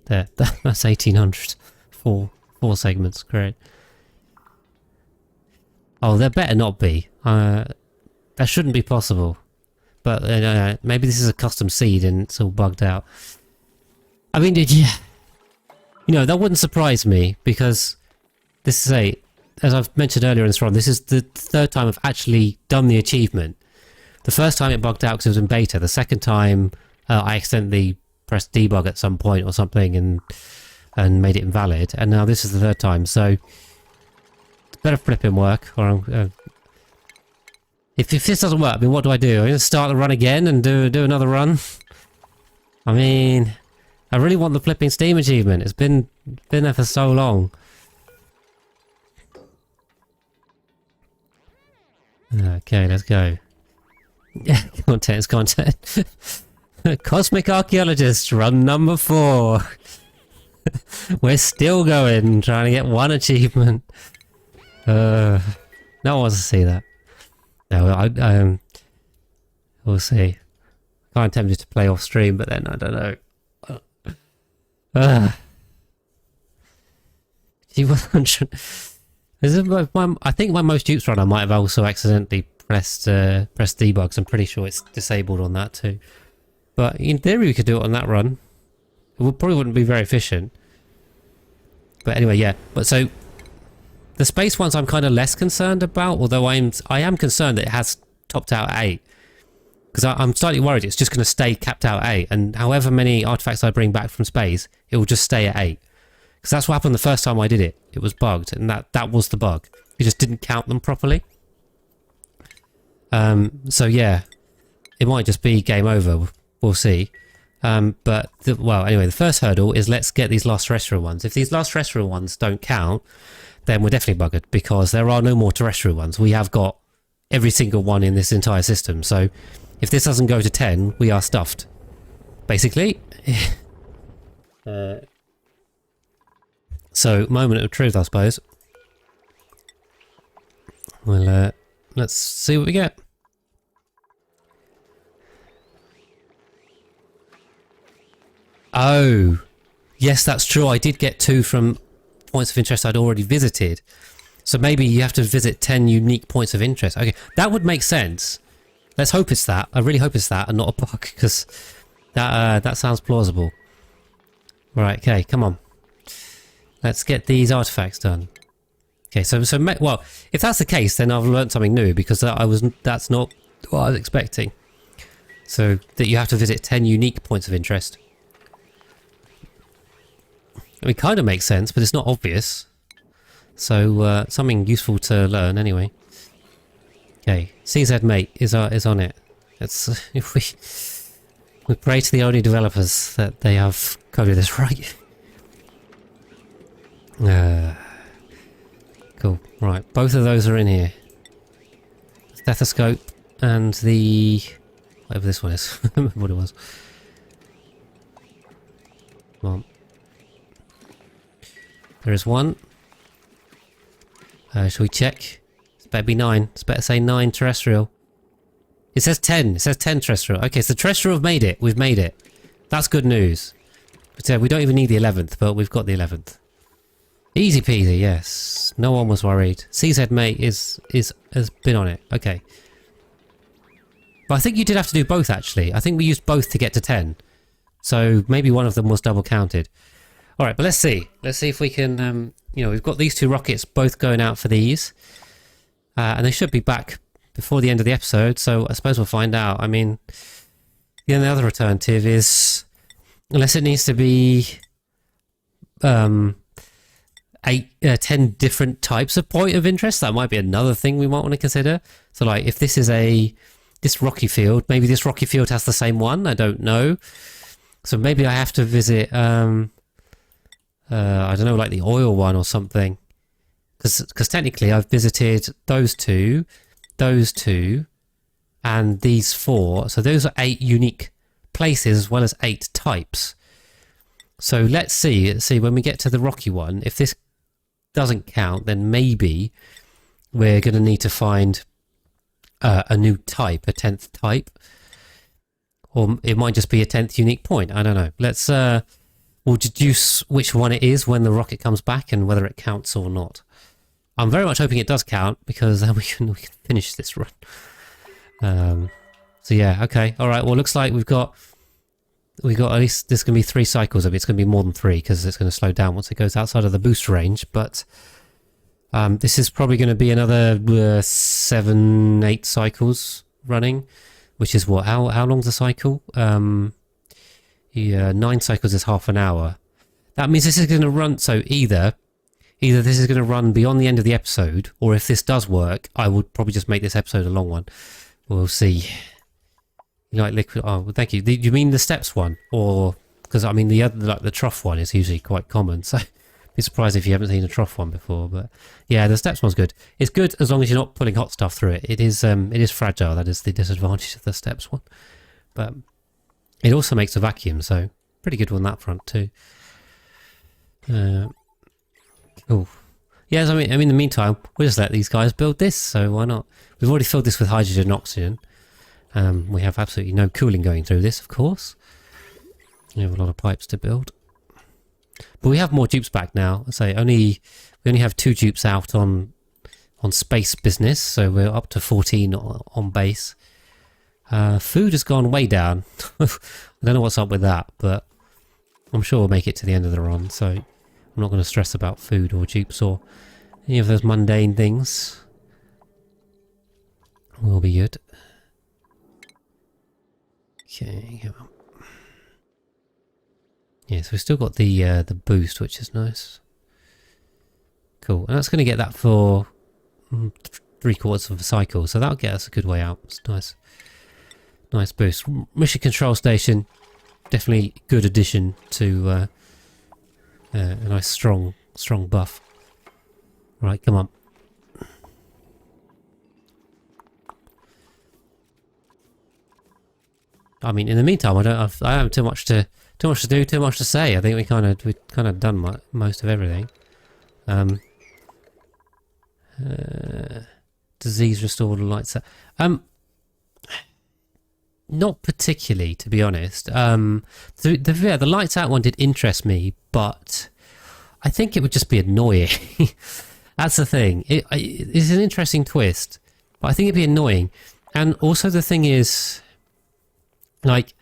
There, that's 1800. Four segments, great. Oh, there better not be. That shouldn't be possible. But maybe this is a custom seed and it's all bugged out. I mean, yeah. You know, that wouldn't surprise me, because this is as I've mentioned earlier in this run, this is the third time I've actually done the achievement. The first time it bugged out because it was in beta. The second time I accidentally pressed debug at some point or something and made it invalid. And now this is the third time. So it's better flipping work. Or if this doesn't work, I mean, what do? I'm going to start the run again and do another run. I mean, I really want the flipping Steam achievement. It's been there for so long. Okay, let's go. Yeah, content. Cosmic Archaeologist, run number 4. We're still going, trying to get one achievement. No one wants to see that. No, we'll see. Kind of tempted to play off stream, but then I don't know. G100. I think my most dupes run, I might have also accidentally pressed debug. I'm pretty sure it's disabled on that too. But in theory, we could do it on that run. It probably wouldn't be very efficient. But anyway, yeah. But so the space ones, I'm kind of less concerned about. Although I am concerned that it has topped out at 8, because I'm slightly worried it's just going to stay capped out at 8, and however many artifacts I bring back from space, it will just stay at 8. Because that's what happened the first time I did it. It was bugged, and that was the bug. It just didn't count them properly. So yeah, it might just be game over. We'll see. But anyway, the first hurdle is let's get these last terrestrial ones. If these last terrestrial ones don't count, then we're definitely buggered, because there are no more terrestrial ones. We have got every single one in this entire system. So if this doesn't go to 10, we are stuffed, basically. So, moment of truth, I suppose. Well, let's see what we get. Oh, yes, that's true. I did get 2 from points of interest I'd already visited. So maybe you have to visit 10 unique points of interest. Okay, that would make sense. Let's hope it's that. I really hope it's that and not a bug, because that sounds plausible. Right, okay, come on. Let's get these artifacts done. Okay, well, if that's the case, then I've learned something new, because that's not what I was expecting. So that you have to visit 10 unique points of interest. I mean, kind of makes sense, but it's not obvious. So something useful to learn anyway. Okay, CZ mate is on it. Let's if we pray to the only developers that they have coded this right. Cool. Right, both of those are in here. Stethoscope and the whatever this one is. I don't remember what it was. Come on. There is one. Shall we check? It's better be 9. It's better say 9 terrestrial. It says 10. It says 10 terrestrial. Okay, so terrestrial have made it. We've made it. That's good news. But, we don't even need the 11th, but we've got the 11th. Easy peasy, yes. No one was worried. CZ mate has been on it. Okay. But I think you did have to do both, actually. I think we used both to get to 10. So maybe one of them was double counted. Alright, but let's see. Let's see if we can... we've got these 2 rockets both going out for these. And they should be back before the end of the episode, so I suppose we'll find out. I mean, the other alternative is, unless it needs to be 10 different types of point of interest, that might be another thing we might want to consider. So like, if this is this rocky field, maybe this rocky field has the same one, I don't know. So maybe I have to visit, I don't know, like the oil one or something. Because technically I've visited those two, and these 4. So those are 8 unique places as well as 8 types. So let's see when we get to the rocky one, if this doesn't count, then maybe we're going to need to find a new type, a 10th type. Or it might just be a 10th unique point. I don't know. Let's, we'll deduce which one it is when the rocket comes back and whether it counts or not. I'm very much hoping it does count, because then we can finish this run. So yeah, okay. Alright, well, looks like we've got at least, there's going to be 3 cycles of it. It's going to be more than 3, because it's going to slow down once it goes outside of the boost range. But this is probably going to be another 7, 8 cycles running. Which is what? How long's a cycle? Yeah, 9 cycles is half an hour. That means this is going to run. So either this is going to run beyond the end of the episode, or if this does work, I would probably just make this episode a long one. We'll see. You like liquid? Oh, well, thank you. Do you mean the steps one, or because I mean the other, like the trough one, is usually quite common. So be surprised if you haven't seen a trough one before. But yeah, the steps one's good. It's good as long as you're not pulling hot stuff through it. It is fragile. That is the disadvantage of the steps one. But it also makes a vacuum, so pretty good on that front too. Cool. Yes, I mean, in the meantime, we'll just let these guys build this. So why not? We've already filled this with hydrogen and oxygen. We have absolutely no cooling going through this, of course. We have a lot of pipes to build. But we have more dupes back now. I say we only have 2 dupes out on space business, so we're up to 14 on base. Food has gone way down. I don't know what's up with that, but I'm sure we'll make it to the end of the run, so I'm not going to stress about food or dupes or any of those mundane things. Will be good. Okay, come on. Yeah, so we've still got the boost, which is nice. Cool, and that's going to get that for 3/4 of a cycle, so that'll get us a good way out. It's nice. Nice boost. Mission control station, definitely good addition to a nice strong buff. Right, come on. I mean, in the meantime, I have too much to do, too much to say. I think we've kind of done most of everything. Disease restored, lights out. Not particularly, to be honest. The lights out one did interest me, but I think it would just be annoying. That's the thing. It's an interesting twist, but I think it'd be annoying. And also the thing is, like,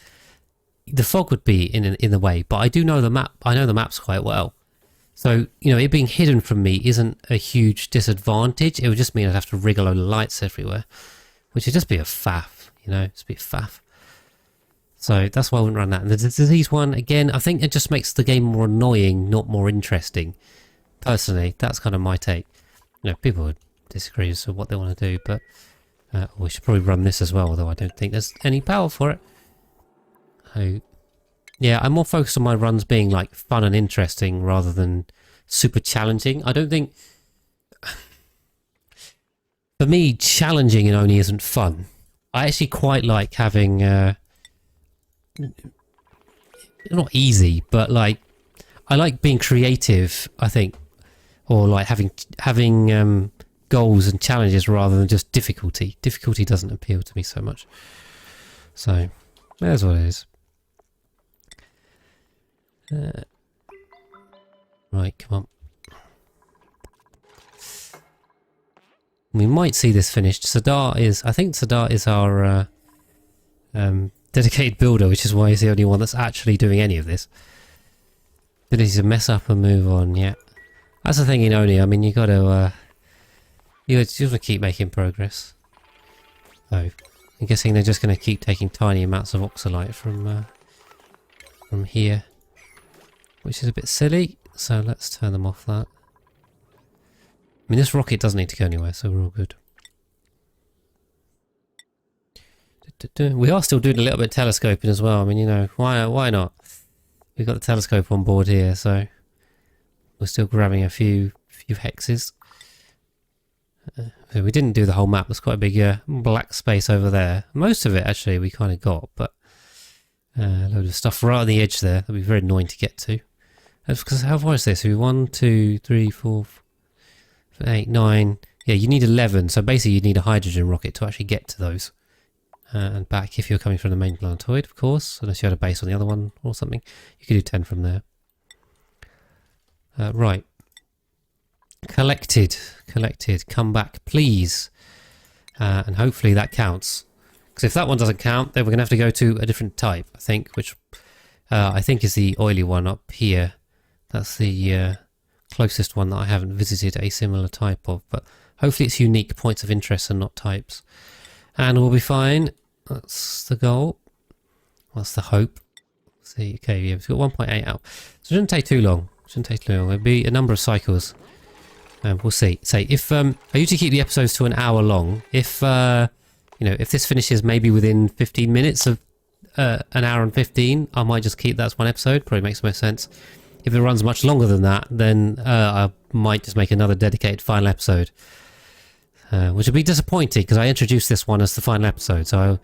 the fog would be in the way, but I do know the map. I know the maps quite well. So, you know, it being hidden from me isn't a huge disadvantage. It would just mean I'd have to rig a load of lights everywhere, which would just be a faff, you know, just be a faff. So that's why I wouldn't run that. And the disease one, again, I think it just makes the game more annoying, not more interesting. Personally, that's kind of my take. You know, people would disagree as to what they want to do, but we should probably run this as well, although I don't think there's any power for it. So, yeah, I'm more focused on my runs being like fun and interesting rather than super challenging. I don't think... For me, challenging in Oni isn't fun. I actually quite like having... not easy, but like... I like being creative, I think. Or like having goals and challenges rather than just difficulty. Difficulty doesn't appeal to me so much. So, that's what it is. Right, come on. We might see this finished. I think Sadar is our dedicated builder, which is why he's the only one that's actually doing any of this. Ability to mess up and move on, yeah. That's the thing in Oni. I mean, you just want to keep making progress. So I'm guessing they're just going to keep taking tiny amounts of oxalite from here, which is a bit silly. So let's turn them off that. I mean, this rocket doesn't need to go anywhere, so we're all good. We are still doing a little bit of telescoping as well. I mean, you know, why not? We've got the telescope on board here, so we're still grabbing a few hexes. So we didn't do the whole map. There's quite a big black space over there. Most of it, actually, we kind of got, but a load of stuff right on the edge there. That'd be very annoying to get to. That's because how far is this? So 1, 2, 3, 4, 8, 9. Yeah, you need 11. So basically, you need a hydrogen rocket to actually get to those. And back if you're coming from the main planetoid, of course, unless you had a base on the other one or something. You could do 10 from there. Right. Collected, come back, please. And hopefully that counts. Because if that one doesn't count, then we're going to have to go to a different type, I think, which I think is the oily one up here. That's the closest one that I haven't visited a similar type of, but hopefully it's unique points of interest and not types. And we'll be fine. That's the goal. That's the hope. Let's see, okay, yeah, we've got 1.8 out. So it shouldn't take too long. It'll be a number of cycles. We'll see. Say if I usually keep the episodes to an hour long. If you know, if this finishes maybe within 15 minutes of an hour and 15, I might just keep that as one episode. Probably makes most sense. If it runs much longer than that, then I might just make another dedicated final episode. Which would be disappointing because I introduced this one as the final episode, so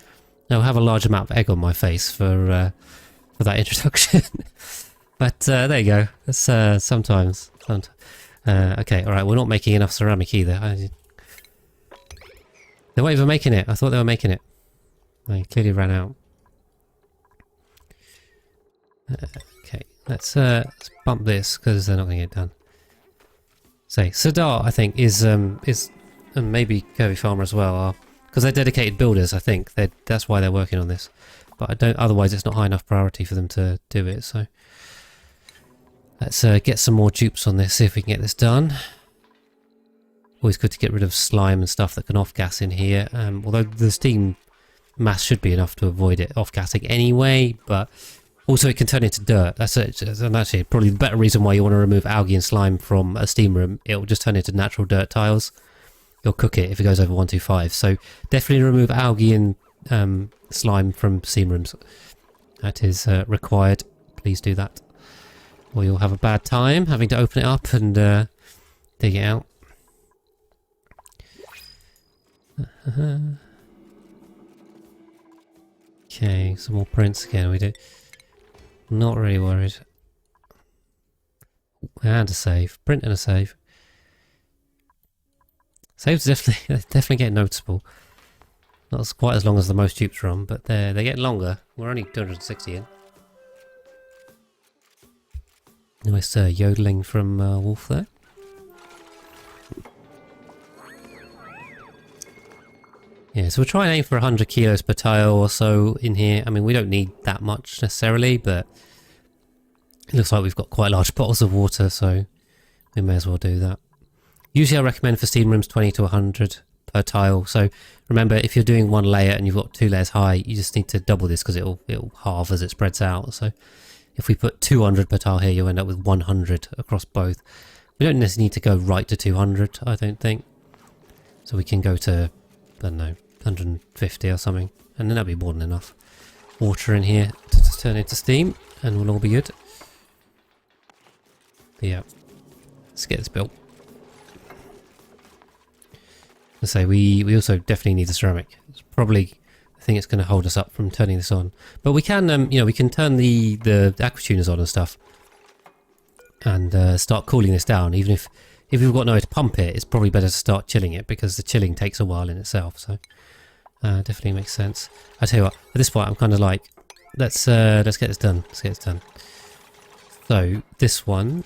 I'll have a large amount of egg on my face for that introduction. But there you go. That's sometimes. Okay, all right. We're not making enough ceramic either. They weren't even making it. I thought they were making it. They clearly ran out. Okay, let's bump this because they're not going to get done. Say Sadar, I think, is and maybe Kirby Farmer as well, because they're dedicated builders. I think that's why they're working on this. But I don't. Otherwise, it's not high enough priority for them to do it. So let's get some more dupes on this. See if we can get this done. Always good to get rid of slime and stuff that can off-gas in here. Although the steam mass should be enough to avoid it off-gassing anyway, but also it can turn into dirt. That's actually probably the better reason why you want to remove algae and slime from a steam room. It will just turn into natural dirt tiles. You'll cook it if it goes over 125. So definitely remove algae and slime from steam rooms. That is required. Please do that, or you'll have a bad time having to open it up and dig it out. Okay, some more prints again. We do. Not really worried. And a save. Print and a save. Saves definitely getting noticeable. Not as quite as long as the most dupes run, but they're getting longer. We're only 260 in. Nice yodeling from Wolf there. Yeah, so we'll try and aim for 100 kilos per tile or so in here. I mean, we don't need that much necessarily, but it looks like we've got quite large bottles of water, so we may as well do that. Usually I recommend for steam rooms 20 to 100 per tile. So remember, if you're doing one layer and you've got 2 layers high, you just need to double this because it'll halve as it spreads out. So if we put 200 per tile here, you'll end up with 100 across both. We don't necessarily need to go right to 200, I don't think. So we can go to, I don't know, 150 or something, and then that'll be more than enough water in here to turn into steam, and we'll all be good. But yeah, let's get this built. I say we also definitely need the ceramic. It's probably the thing that's going to hold us up from turning this on. But we can, you know, we can turn the aqua tuners on and stuff, and start cooling this down. Even if we've got nowhere to pump it, it's probably better to start chilling it because the chilling takes a while in itself. So definitely makes sense. I tell you what, at this point I'm kind of like, let's get this done. Let's get this done. So this one.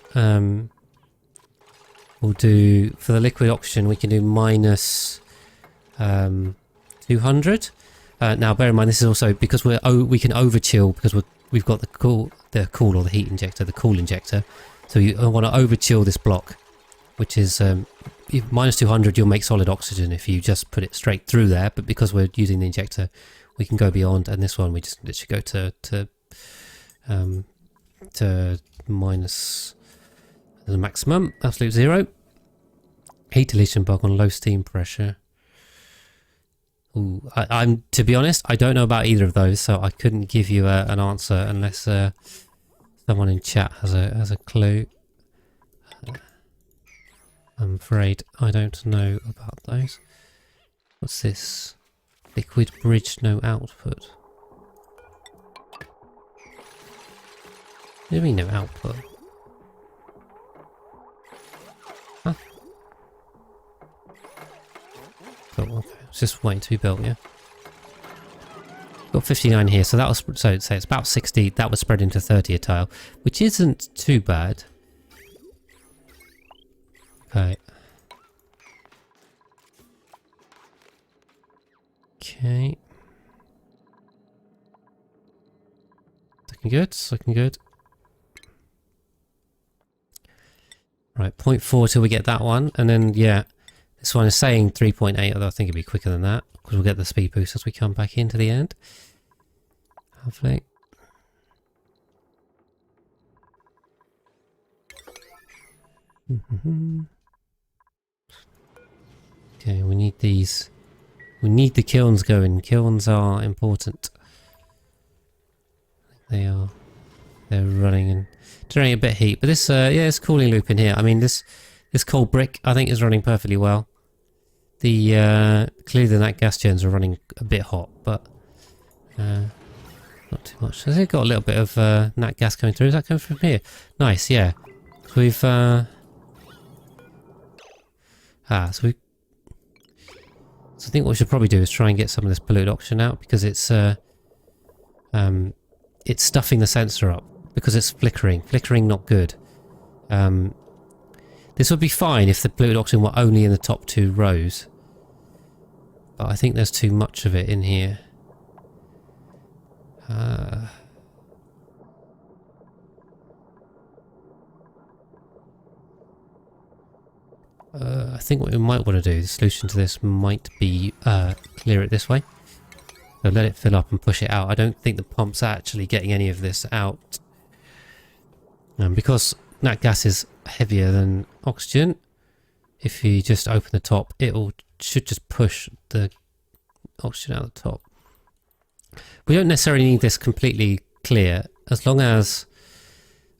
We'll do, for the liquid oxygen, we can do minus 200. Now, bear in mind, this is also because we can over chill because we've got the cool or the heat injector, the cool injector. So you want to over chill this block, which is minus 200, you'll make solid oxygen if you just put it straight through there. But because we're using the injector, we can go beyond. And this one, we just literally go to minus the maximum, absolute 0. Heat deletion bug on low steam pressure. Ooh, I'm to be honest, I don't know about either of those, so I couldn't give you an answer unless someone in chat has a clue. I'm afraid I don't know about those. What's this? Liquid bridge, no output. What do you mean no output? Huh? Cool, okay. It's just waiting to be built, yeah? Got 59 here, so that was, so say it's about 60, that was spread into 30 a tile, which isn't too bad. Okay. Okay. Looking good, looking good. Right, 0.4 till we get that one, and then, yeah, this one is saying 3.8, although I think it'd be quicker than that, because we'll get the speed boost as we come back into the end. Hopefully. Okay, we need these. We need the kilns going. Kilns are important. They are. They're running and generating a bit of heat. But this, yeah, this cooling loop in here. I mean, this cold brick, I think, is running perfectly well. The clearly the nat gas gens are running a bit hot, but not too much. Has it got a little bit of nat gas coming through? Is that coming from here? Nice, yeah. So we've so I think what we should probably do is try and get some of this polluted oxygen out, because it's stuffing the sensor up because it's flickering. Flickering not good. This would be fine if the polluted oxygen were only in the top 2 rows, but I think there's too much of it in here. I think what we might want to do, the solution to this might be clear it this way. So let it fill up and push it out. I don't think the pump's actually getting any of this out. Because nat gas is heavier than oxygen, if you just open the top, should just push the oxygen out the top. We don't necessarily need this completely clear, as long as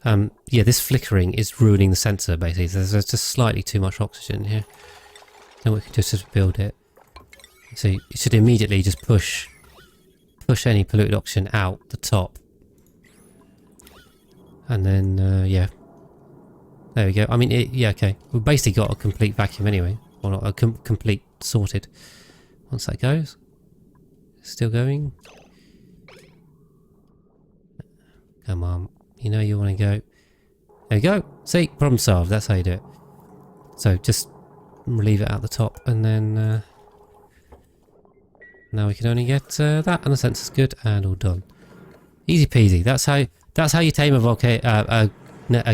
yeah, this flickering is ruining the sensor basically. There's just slightly too much oxygen here. Then we can just build it. So you should immediately just push any polluted oxygen out the top. And then yeah, there we go. I mean, yeah, okay. We've basically got a complete vacuum anyway, or not a complete sorted. Once that goes, still going. Come on, you know you want to go. There you go. See, problem solved. That's how you do it. So just relieve it out the top, and then now we can only get that, and the sensor's good, and all done. Easy peasy. That's how you tame a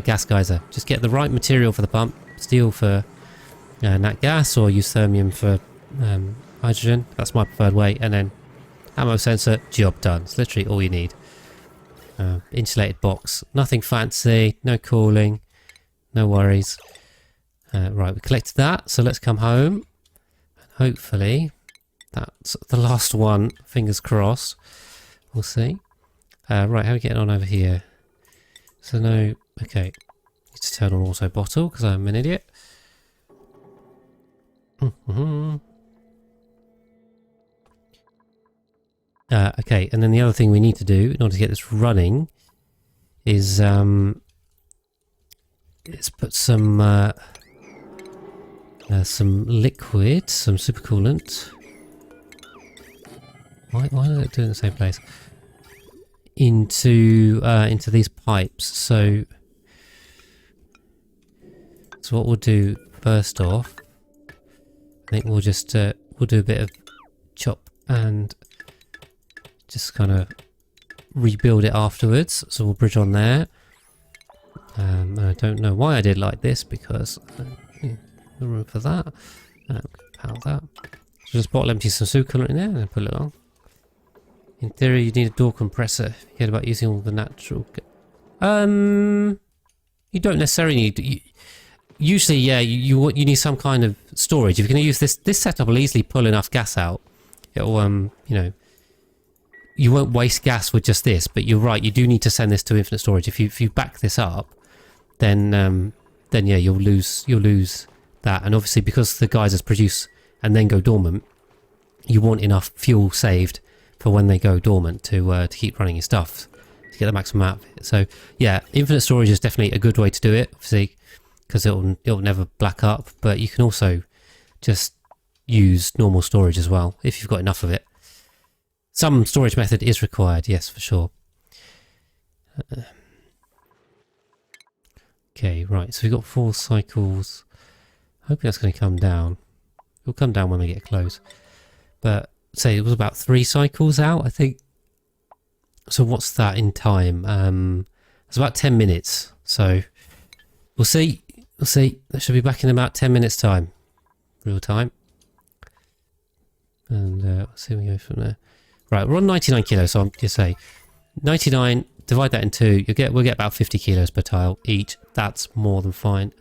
gas geyser. Just get the right material for the pump. Steel for nat gas, or use thermium for hydrogen. That's my preferred way. And then ammo sensor, job done. It's literally all you need. Insulated box. Nothing fancy. No cooling. No worries. Right, we collected that. So let's come home. And hopefully that's the last one. Fingers crossed. We'll see. Right, how are we getting on over here? So no, okay. Need to turn on auto bottle because I'm an idiot. Okay, and then the other thing we need to do in order to get this running is let's put some liquid, some supercoolant. Why does it do it in the same place? Into these pipes. So what we'll do first off, I think we'll just we'll do a bit of chop and just kind of rebuild it afterwards. So we'll bridge on there. I don't know why I did like this, because No room for that. Power that. So just bottle empty some super coolant in there and put it on. In theory, you need a door compressor. Forget about using all the natural. You don't necessarily need. Usually, yeah, you need some kind of storage. If you're going to use this setup, will easily pull enough gas out. It'll you know, you won't waste gas with just this. But you're right, you do need to send this to infinite storage. If you back this up, then yeah, you'll lose that. And obviously, because the geysers produce and then go dormant, you want enough fuel saved for when they go dormant to keep running your stuff to get the maximum out of it. So yeah, infinite storage is definitely a good way to do it, obviously, because it'll never black up. But you can also just use normal storage as well if you've got enough of it. Some storage method is required, yes, for sure. Okay, right, so we've got 4 cycles. Hoping that's going to come down. It'll come down when they get close. But say it was about 3 cycles out, I think. So what's that in time? It's about 10 minutes. So we'll see. We'll see. That should be back in about 10 minutes time. Real time. And we'll see we go from there. Right, we're on 99 kilos, so I'm just say 99, divide that in 2, we'll get about 50 kilos per tile each. That's more than fine.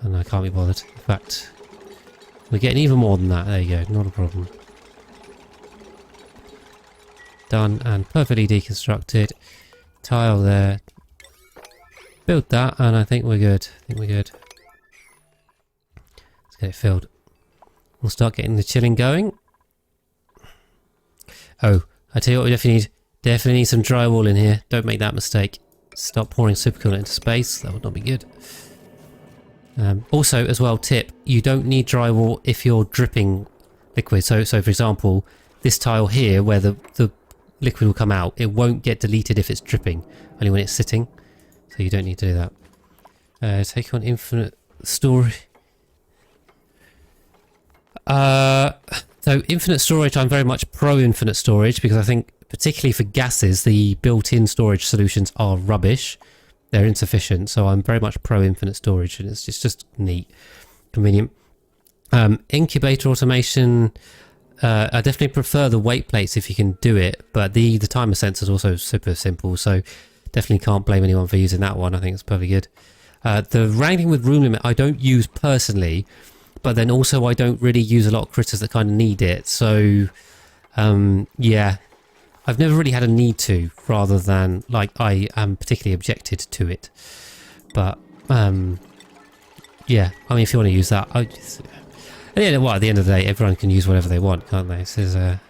And I can't be bothered. In fact, we're getting even more than that. There you go, not a problem. Done and perfectly deconstructed. Tile there. Build that, and I think we're good. Let's get it filled. We'll start getting the chilling going. Oh, I tell you what, we definitely need some drywall in here. Don't make that mistake. Stop pouring supercoolant into space. That would not be good. Also, as well, tip: you don't need drywall if you're dripping liquid. So for example, this tile here, where the liquid will come out, it won't get deleted if it's dripping, only when it's sitting. So you don't need to do that. Take on infinite storage. So infinite storage, I'm very much pro infinite storage because I think particularly for gases, the built-in storage solutions are rubbish. They're insufficient, so I'm very much pro infinite storage, and it's just neat, convenient. Incubator automation, I definitely prefer the weight plates if you can do it, but the timer sensor is also super simple, so definitely can't blame anyone for using that one. I think it's perfectly good. The wrangling with room limit I don't use personally, but then also I don't really use a lot of critters that kind of need it. So, yeah, I've never really had a need to, rather than like I am particularly objected to it. But, yeah, I mean, if you want to use that, at the end of the day, everyone can use whatever they want, can't they? This is a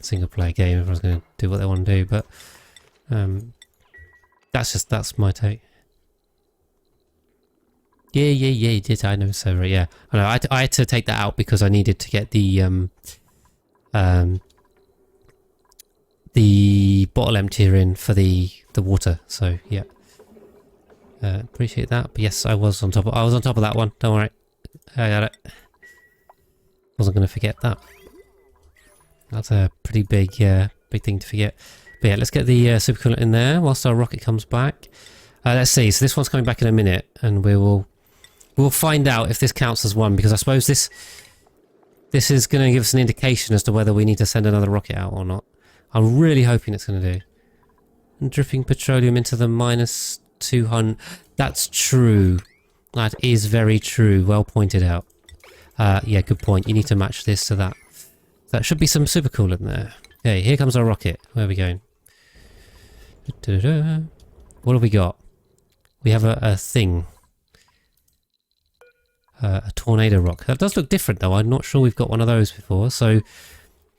single player game. Everyone's going to do what they want to do, but that's my take. Yeah, did I know so? Right, yeah, I know. I had to take that out because I needed to get the bottle emptier in for the water. So yeah, appreciate that. But yes, I was on top of that one. Don't worry, I got it. Wasn't going to forget that. That's a pretty big thing to forget. But yeah, let's get the supercoolant in there whilst our rocket comes back. Let's see. So this one's coming back in a minute, and we'll find out if this counts as one, because I suppose this is going to give us an indication as to whether we need to send another rocket out or not. I'm really hoping it's going to do. And dripping petroleum into the -200. That's true. That is very true. Well pointed out. Yeah, good point. You need to match this to that. That should be some supercoolant there. Okay, here comes our rocket. Where are we going? What have we got? We have a thing. A tornado rock. That does look different though. I'm not sure we've got one of those before. So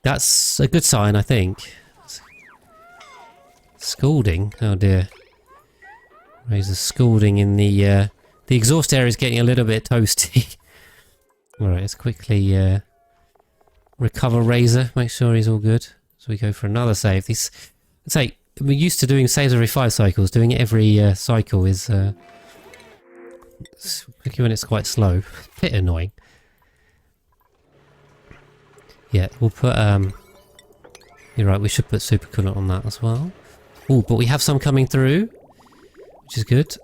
that's a good sign, I think. Scalding. Oh dear. There's a scalding in the exhaust area is getting a little bit toasty. Alright, let's quickly recover Razor. Make sure he's all good. So we go for another save. These, let's say, we're used to doing saves every 5 cycles. Doing it every cycle is when it's quite slow. A bit annoying. Yeah, we'll put you're right, we should put supercoolant on that as well. Oh, but we have some coming through, which is good.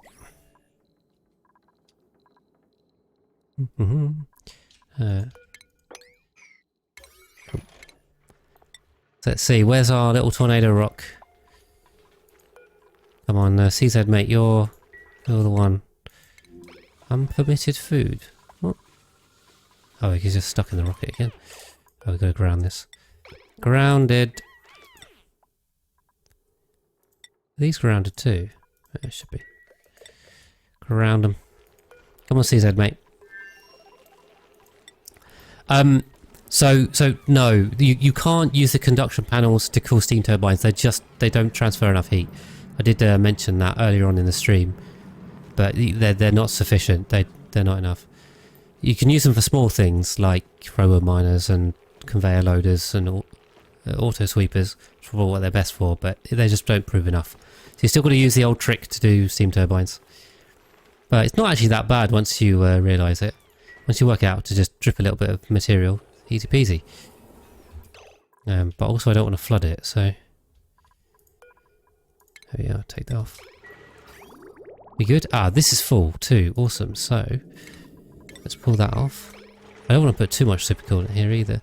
So let's see, where's our little tornado rock? Come on, CZ mate, you're the one. Unpermitted food. What? Oh, he's just stuck in the rocket again. Oh, we've got to ground this. Grounded. Are these grounded too? Yeah, it should be. Ground them. Come on, CZ mate. So no, you can't use the conduction panels to cool steam turbines. They don't transfer enough heat. I did mention that earlier on in the stream, but they're not sufficient. They're not enough. You can use them for small things like robo miners and conveyor loaders and auto sweepers, for what they're best for, but they just don't prove enough. So you still got to use the old trick to do steam turbines. But it's not actually that bad once you realise it. Once you work out to just drip a little bit of material, easy peasy. But also I don't want to flood it, so... There we are, take that off. We good? Ah, this is full too, awesome. So, let's pull that off. I don't want to put too much super coolant here either.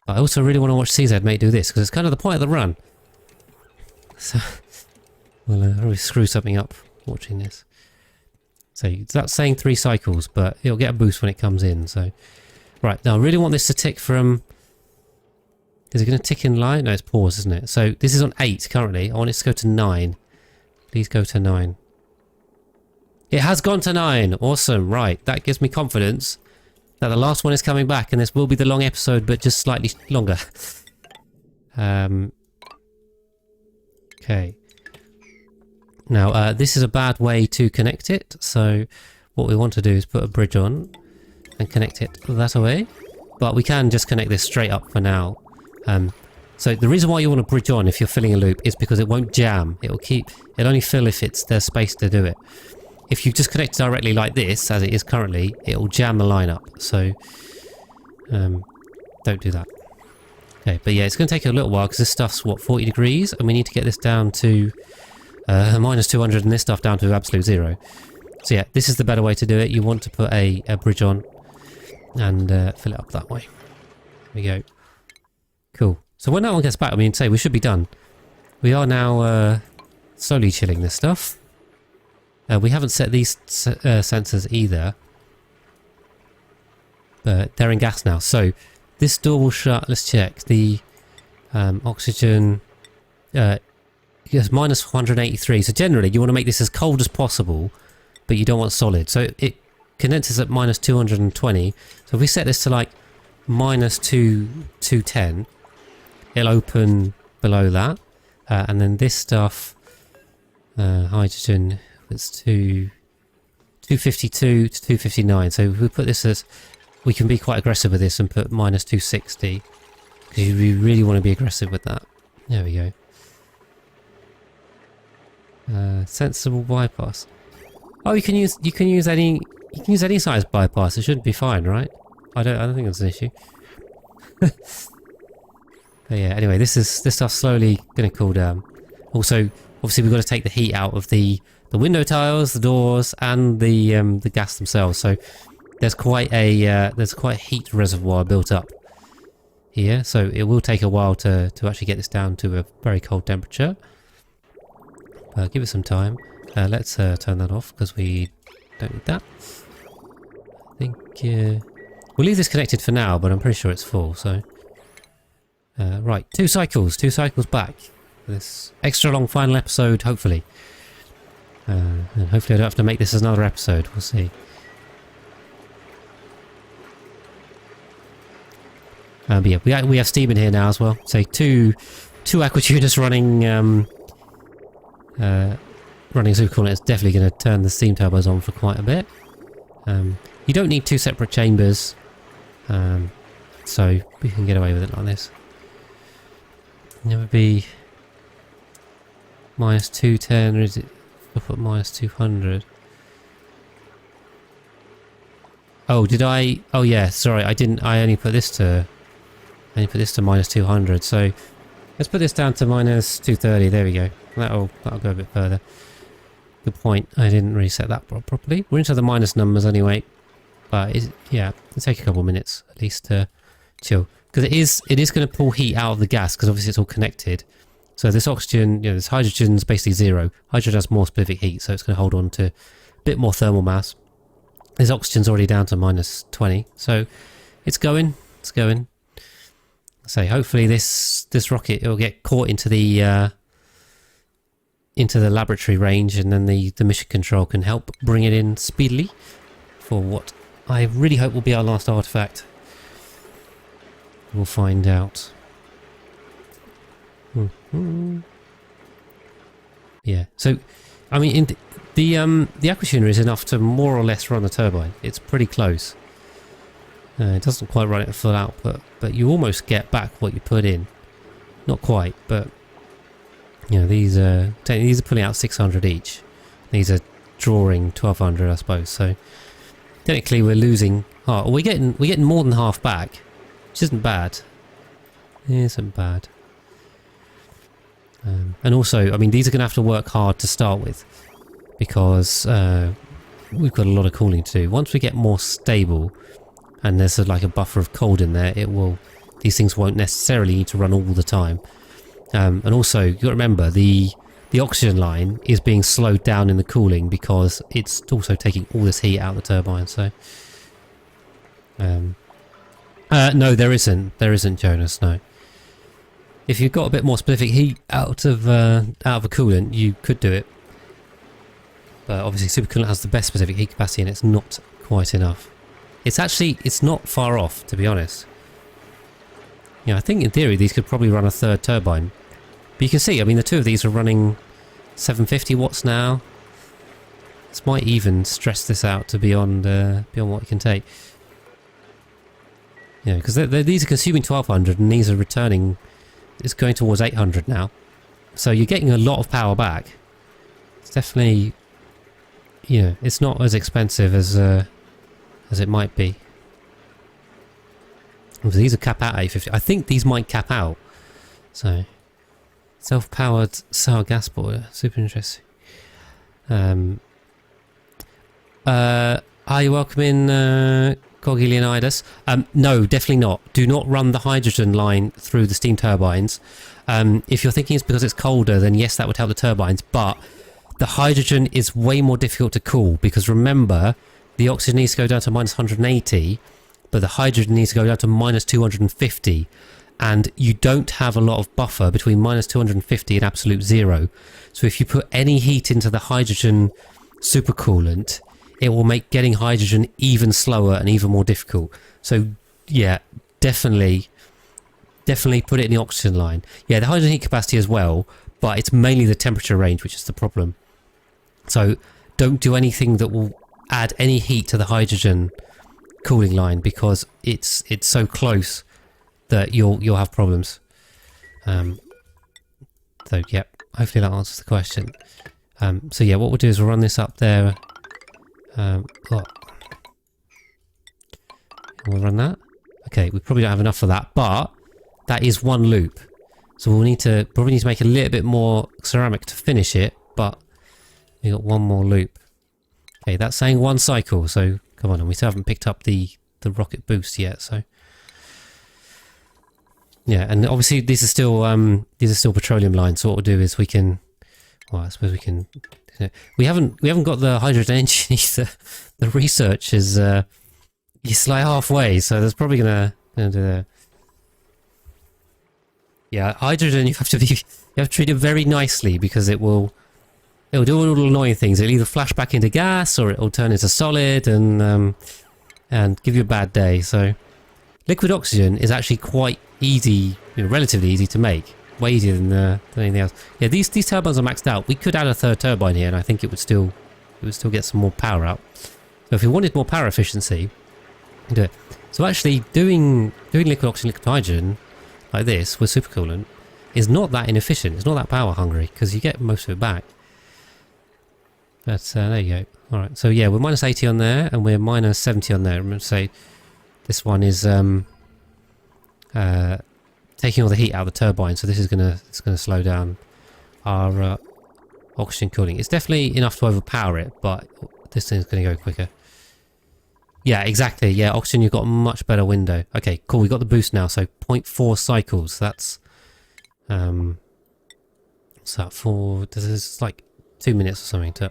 But I also really want to watch CZ mate do this, because it's kind of the point of the run. So, we'll really screw something up watching this. So that's saying 3 cycles, but it'll get a boost when it comes in, so... Right, now I really want this to tick from... Is it going to tick in line? No, it's paused, isn't it? So this is on 8 currently. I want it to go to 9. Please go to 9. It has gone to 9! Awesome, right. That gives me confidence that the last one is coming back, and this will be the long episode, but just slightly longer. Okay. Now, this is a bad way to connect it, so what we want to do is put a bridge on and connect it that way. But we can just connect this straight up for now. So the reason why you want a bridge on if you're filling a loop is because it won't jam. It'll only fill if there's space to do it. If you just connect directly like this, as it is currently, it'll jam the line up. So, don't do that. Okay, but yeah, it's going to take a little while because this stuff's, what, 40 degrees? And we need to get this down to minus 200 and this stuff down to absolute 0. So yeah, this is the better way to do it. You want to put a bridge on and fill it up that way. There we go. Cool. So when that one gets back, I mean, say we should be done. We are now slowly chilling this stuff. We haven't set these sensors either. But they're in gas now. So this door will shut. Let's check. The oxygen... Yes, minus 183. So generally, you want to make this as cold as possible, but you don't want solid. So it condenses at minus 220. So if we set this to like minus 210, it'll open below that. And then this stuff, hydrogen, it's 252 to 259. So if we put this as, we can be quite aggressive with this and put minus 260. Because you really want to be aggressive with that. There we go. Sensible bypass. Oh, you can use any size bypass. It should be fine, right? I don't think that's an issue. But yeah, anyway, this stuff's slowly going to cool down. Also, obviously, we've got to take the heat out of the window tiles, the doors, and the gas themselves. So there's quite a heat reservoir built up here. So it will take a while to actually get this down to a very cold temperature. Give it some time. Let's turn that off because we don't need that. I think we'll leave this connected for now, but I'm pretty sure it's full. So right, 2 cycles back. This extra long final episode, hopefully, and hopefully I don't have to make this as another episode. We'll see. But yeah, we have steam in here now as well. So two aquatuners running. Running supercoolant is definitely going to turn the steam turbos on for quite a bit. You don't need 2 separate chambers, so we can get away with it like this. Never be minus 210, or is it? I'll put minus 200. Oh, did I? Oh yeah, sorry, I didn't. I only put this to minus 200. So let's put this down to minus 230. There we go. That'll go a bit further. Good point. I didn't really set that properly. We're into the minus numbers anyway. But yeah, it'll take a couple of minutes at least to chill. Because it is going to pull heat out of the gas, because obviously it's all connected. So this oxygen, this hydrogen's basically zero. Hydrogen has more specific heat, so it's going to hold on to a bit more thermal mass. This oxygen's already down to minus 20, so it's going. It's going. So hopefully this rocket will get caught into the laboratory range, and then the mission control can help bring it in speedily for what I really hope will be our last artifact. We'll find out. Yeah. So, I mean, the aquatuner is enough to more or less run the turbine. It's pretty close. It doesn't quite run it at full output, but you almost get back what you put in. Not quite, but these are pulling out 600 each. These are drawing 1200, I suppose. So technically, we're losing. Oh, we're getting more than half back, which isn't bad. It isn't bad. And also, I mean, these are going to have to work hard to start with, because we've got a lot of cooling to do. Once we get more stable, and there's like a buffer of cold in there, these things won't necessarily need to run all the time. And also, you've got to remember, the oxygen line is being slowed down in the cooling because it's also taking all this heat out of the turbine. So, no, there isn't, Jonas. No. If you've got a bit more specific heat out of a coolant, you could do it. But obviously, supercoolant has the best specific heat capacity, and it's not quite enough. It's not far off, to be honest. I think in theory these could probably run a third turbine. But you can see, I mean, the two of these are running 750 watts now. This might even stress this out to beyond what it can take. Because these are consuming 1200 and these are returning. It's going towards 800 now. So you're getting a lot of power back. It's definitely, it's not as expensive as it might be. These are cap out 850. I think these might cap out. So, self-powered sour gas boiler. Super interesting. Are you welcome in, Goggy Leonidas? No, definitely not. Do not run the hydrogen line through the steam turbines. If you're thinking it's because it's colder, then yes, that would help the turbines. But the hydrogen is way more difficult to cool, because remember, the oxygen needs to go down to minus 180, but the hydrogen needs to go down to minus 250. And you don't have a lot of buffer between minus 250 and absolute zero. So if you put any heat into the hydrogen supercoolant, it will make getting hydrogen even slower and even more difficult. So yeah, definitely put it in the oxygen line. Yeah, the hydrogen heat capacity as well, but it's mainly the temperature range which is the problem. So don't do anything that will add any heat to the hydrogen cooling line, because it's so close that you'll have problems. So yeah, hopefully that answers the question. So yeah, what we'll do is we'll run this up there. We'll run that. Okay, we probably don't have enough for that, but that is one loop. So we'll probably need to make a little bit more ceramic to finish it, but we got one more loop. Okay, that's saying one cycle, so come on, and we still haven't picked up the rocket boost yet, so yeah. And obviously these are still petroleum lines, so what we'll do is we can, well, I suppose we can, we haven't got the hydrogen engine either. The research is it's like halfway, so there's probably gonna do that. Yeah, hydrogen you have to treat it very nicely, because it'll do all the annoying things. It'll either flash back into gas, or it'll turn into solid and give you a bad day. So liquid oxygen is actually quite easy, relatively easy to make. Way easier than anything else. Yeah, these turbines are maxed out. We could add a third turbine here, and I think it would still get some more power out. So if we wanted more power efficiency, do it. So actually doing liquid oxygen, liquid hydrogen like this with supercoolant is not that inefficient. It's not that power hungry, because you get most of it back. But there you go. Alright, so yeah, we're minus 80 on there, and we're minus 70 on there. Remember to say this one is taking all the heat out of the turbine, so this is gonna slow down our oxygen cooling. It's definitely enough to overpower it, but this thing's gonna go quicker. Yeah, exactly. Yeah, oxygen, you've got a much better window. Okay, cool. We got the boost now. So 0.4 cycles. That's what's that for? This is like 2 minutes or something.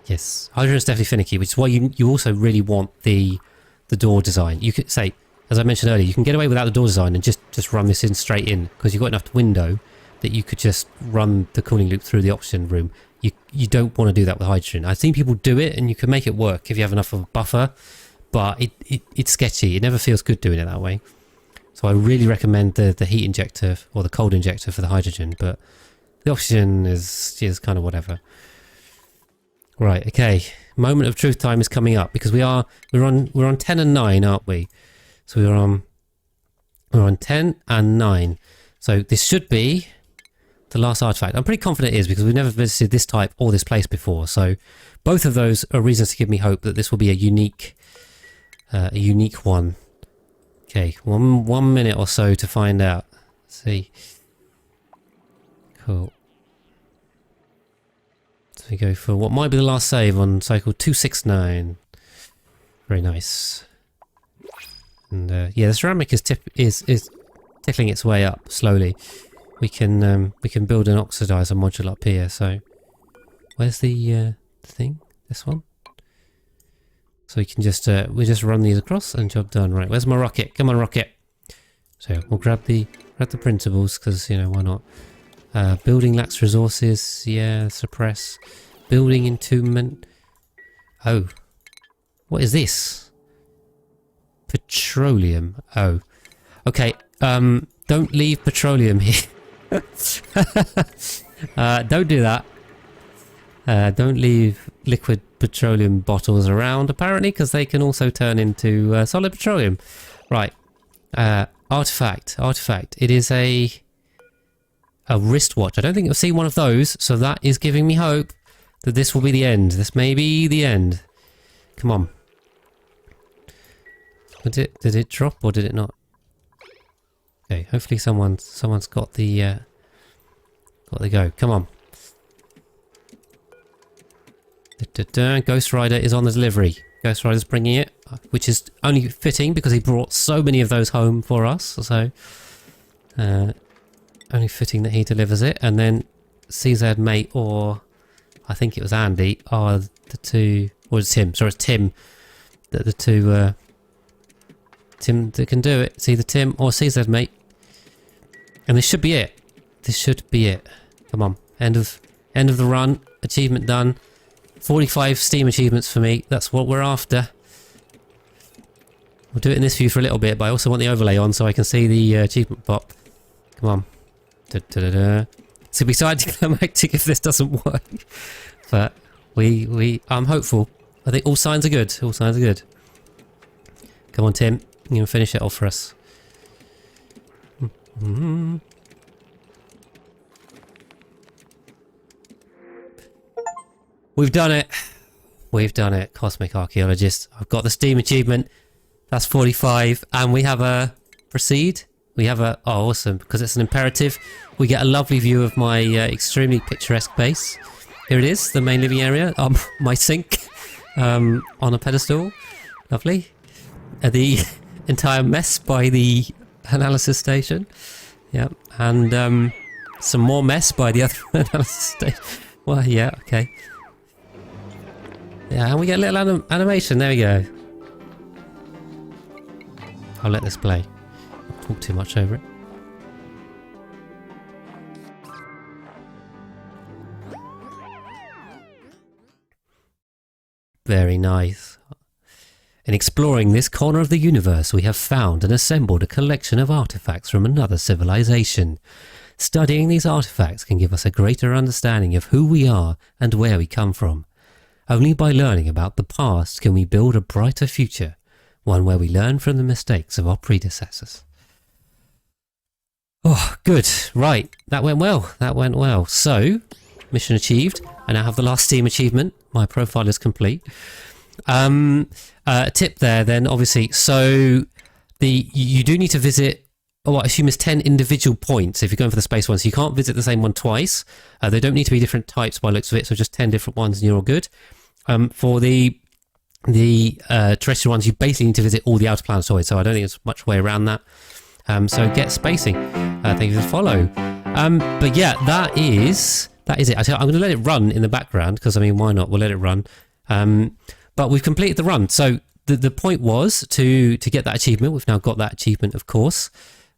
Yes, hydrogen is definitely finicky, which is why you also really want the door design. You could say, as I mentioned earlier, you can get away without the door design and just run this in straight in because you've got enough window that you could just run the cooling loop through the oxygen room. You don't want to do that with hydrogen. I've seen people do it and you can make it work if you have enough of a buffer, but it's sketchy. It never feels good doing it that way. So I really recommend the heat injector or the cold injector for the hydrogen, but the oxygen is kind of whatever. Right, okay. Moment of truth time is coming up because we're on 10 and 9, aren't we? So we're on 10 and 9. So this should be the last artifact. I'm pretty confident it is because we've never visited this type or this place before. So both of those are reasons to give me hope that this will be a unique one. Okay, one minute or so to find out. Let's see. Cool. So we go for what might be the last save on cycle 269. Very nice. And yeah, the ceramic is tickling its way up slowly. We can build an oxidizer module up here. So where's the thing? This one. So we can just run these across and job done. Right, where's my rocket? Come on, rocket. So we'll grab the printables because, you know, why not? Building lacks resources. Yeah, suppress. Building entombment. Oh, what is this? Petroleum. Oh, okay. Don't leave petroleum here. Don't do that. Don't leave liquid petroleum bottles around, apparently, because they can also turn into solid petroleum. Right. Artifact. It is a wristwatch. I don't think I've seen one of those, so that is giving me hope that this will be the end. This may be the end. Come on. Did it drop or did it not? Okay, hopefully someone's got the go. Come on. Ghost Rider is on the delivery. Ghost Rider's bringing it, which is only fitting because he brought so many of those home for us. So, only fitting that he delivers it. And then CZ Mate, or I think it was Andy, are the two, or it's Tim. Sorry, it's Tim. The two, Tim that can do it. It's either Tim or CZ Mate. And this should be it. This should be it. Come on. End of the run. Achievement done. 45 Steam achievements for me. That's what we're after. We'll do it in this view for a little bit, but I also want the overlay on so I can see the achievement pop. Come on. So besides climactic if this doesn't work. But I'm hopeful. I think all signs are good. All signs are good. Come on, Tim. You can finish it off for us. We've done it. We've done it. Cosmic Archaeologist. I've got the Steam achievement. That's 45. And we have a proceed. We have a... Oh, awesome. Because it's an imperative. We get a lovely view of my extremely picturesque base. Here it is. The main living area. My sink on a pedestal. Lovely. The entire mess by the analysis station. Yep. And some more mess by the other analysis station. Well, yeah, okay. Yeah, and we get a little animation. There we go. I'll let this play. I'll talk too much over it. Very nice. In exploring this corner of the universe, we have found and assembled a collection of artifacts from another civilization. Studying these artifacts can give us a greater understanding of who we are and where we come from. Only by learning about the past can we build a brighter future, one where we learn from the mistakes of our predecessors. Oh, good. Right. That went well. That went well. So, mission achieved. I now have the last Steam achievement. My profile is complete. A tip there then, obviously. So, you do need to visit, I assume it's 10 individual points if you're going for the space one. So you can't visit the same one twice. They don't need to be different types by looks of it. So just 10 different ones and you're all good. For the the terrestrial ones, you basically need to visit all the outer planetoids, so I don't think there's much way around that. So get spacing. Thank you for the follow. But yeah, that is it. I'm going to let it run in the background because, I mean, why not? We'll let it run. But we've completed the run. So the point was to get that achievement. We've now got that achievement, of course.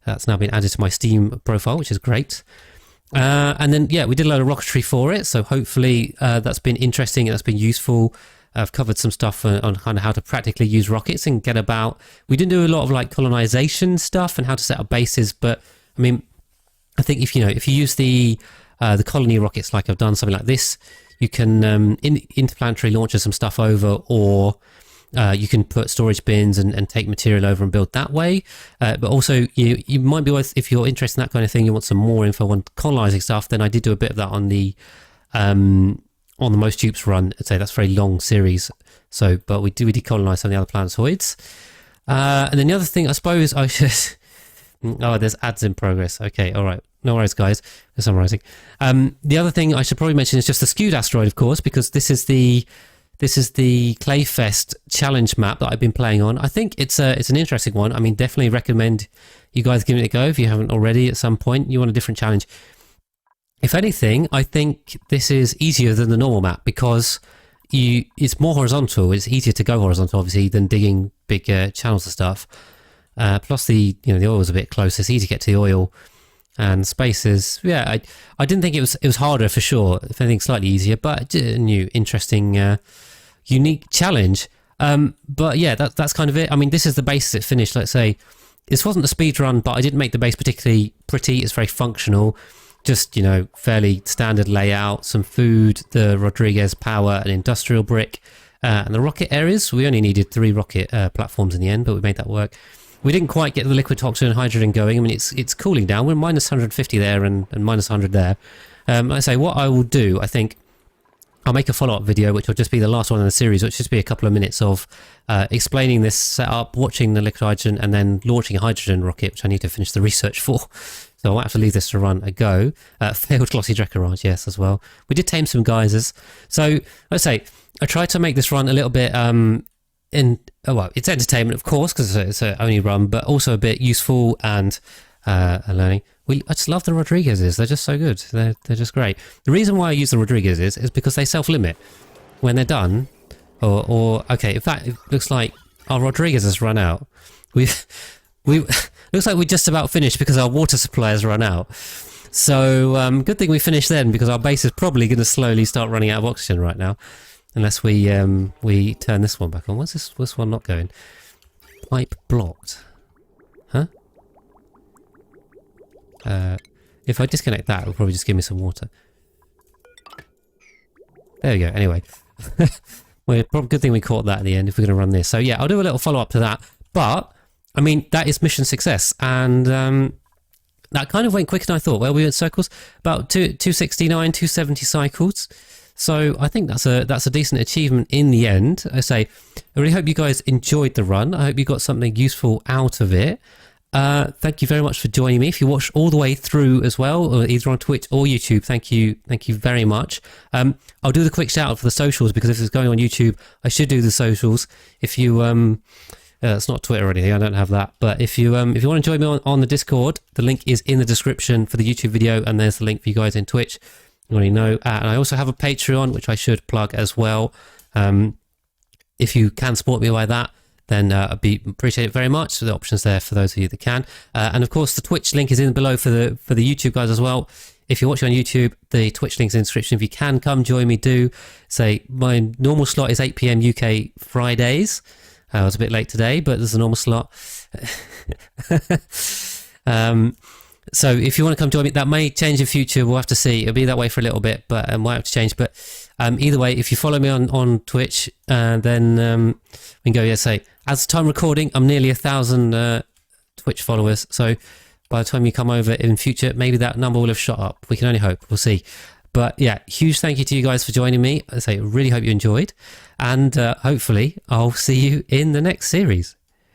That's now been added to my Steam profile, which is great. And then, yeah, we did a load of rocketry for it. So hopefully that's been interesting and that's been useful. I've covered some stuff on kind of how to practically use rockets and get about. We didn't do a lot of like colonization stuff and how to set up bases, but I mean, I think if you use the colony rockets like I've done, something like this, you can interplanetary launcher some stuff over, or you can put storage bins and take material over and build that way. But also, you might be worth, if you're interested in that kind of thing, you want some more info on colonizing stuff, then I did do a bit of that on the Most Dupes run. I'd say that's a very long series. So, but we did colonize some of the other planetoids. And then the other thing, I suppose I should... Oh, there's ads in progress. Okay, all right. No worries, guys. I'm summarizing. The other thing I should probably mention is just the Skewed asteroid, of course, because this is the KleiFest challenge map that I've been playing on. I think it's an interesting one. I mean, definitely recommend you guys giving it a go if you haven't already at some point. You want a different challenge. If anything, I think this is easier than the normal map because it's more horizontal. It's easier to go horizontal, obviously, than digging big channels and stuff. Plus the oil was a bit closer. It's easy to get to the oil, and space is, yeah, I didn't think it was harder for sure. If anything, slightly easier, but a new, interesting, unique challenge. But yeah, that's kind of it. I mean, this is the base it finished. Let's say this wasn't a speed run, but I didn't make the base particularly pretty. It's very functional. Just, fairly standard layout, some food, the Rodriguez power and industrial brick, and the rocket areas. We only needed 3 rocket platforms in the end, but we made that work. We didn't quite get the liquid oxygen and hydrogen going. I mean, it's cooling down. We're minus 150 there and minus 100 there. Like I say, what I will do, I think, I'll make a follow-up video, which will just be the last one in the series, which will just be a couple of minutes of explaining this setup, watching the liquid hydrogen, and then launching a hydrogen rocket, which I need to finish the research for. So I'll have to leave this to run a go. Failed glossy Dracarage, yes, as well. We did tame some geysers. So, let's say, I tried to make this run a little bit... it's entertainment, of course, because it's a only run, but also a bit useful and learning. I just love the Rodriguez's. They're just so good. They're just great. The reason why I use the Rodriguez's is because they self-limit when they're done. Okay, in fact, it looks like our Rodriguez has run out. Looks like we just about finished because our water supply has run out. So good thing we finished then, because our base is probably going to slowly start running out of oxygen right now. Unless we turn this one back on. What's this one not going? Pipe blocked. Huh? If I disconnect that, it'll probably just give me some water. There we go. Anyway. Well, good thing we caught that at the end if we're going to run this. So yeah, I'll do a little follow-up to that. But, I mean, that is mission success. And that kind of went quicker than I thought. Well, we went circles. About 269, 270 cycles. So I think that's a decent achievement in the end. I really hope you guys enjoyed the run. I hope you got something useful out of it. Thank you very much for joining me. If you watched all the way through as well, or either on Twitch or YouTube, thank you very much. I'll do the quick shout out for the socials, because if it's going on YouTube, I should do the socials. If you it's not Twitter or anything, I don't have that. But if you want to join me on the Discord, the link is in the description for the YouTube video, and there's the link for you guys in Twitch. You already know. And I also have a Patreon, which I should plug as well. If you can support me by that, then I'd appreciate it very much. So the options there for those of you that can. And of course, the Twitch link is in below for the YouTube guys as well. If you're watching on YouTube, the Twitch link's in the description. If you can come join me, do. My normal slot is 8 PM UK Fridays. I was a bit late today, but there's a normal slot. So if you want to come join me, that may change in future. We'll have to see. It'll be that way for a little bit, but might have to change. But either way, if you follow me on Twitch, then we can go, as time recording, I'm nearly 1,000 Twitch followers. So by the time you come over in future, maybe that number will have shot up. We can only hope. We'll see. But yeah, huge thank you to you guys for joining me. Really hope you enjoyed. And hopefully I'll see you in the next series.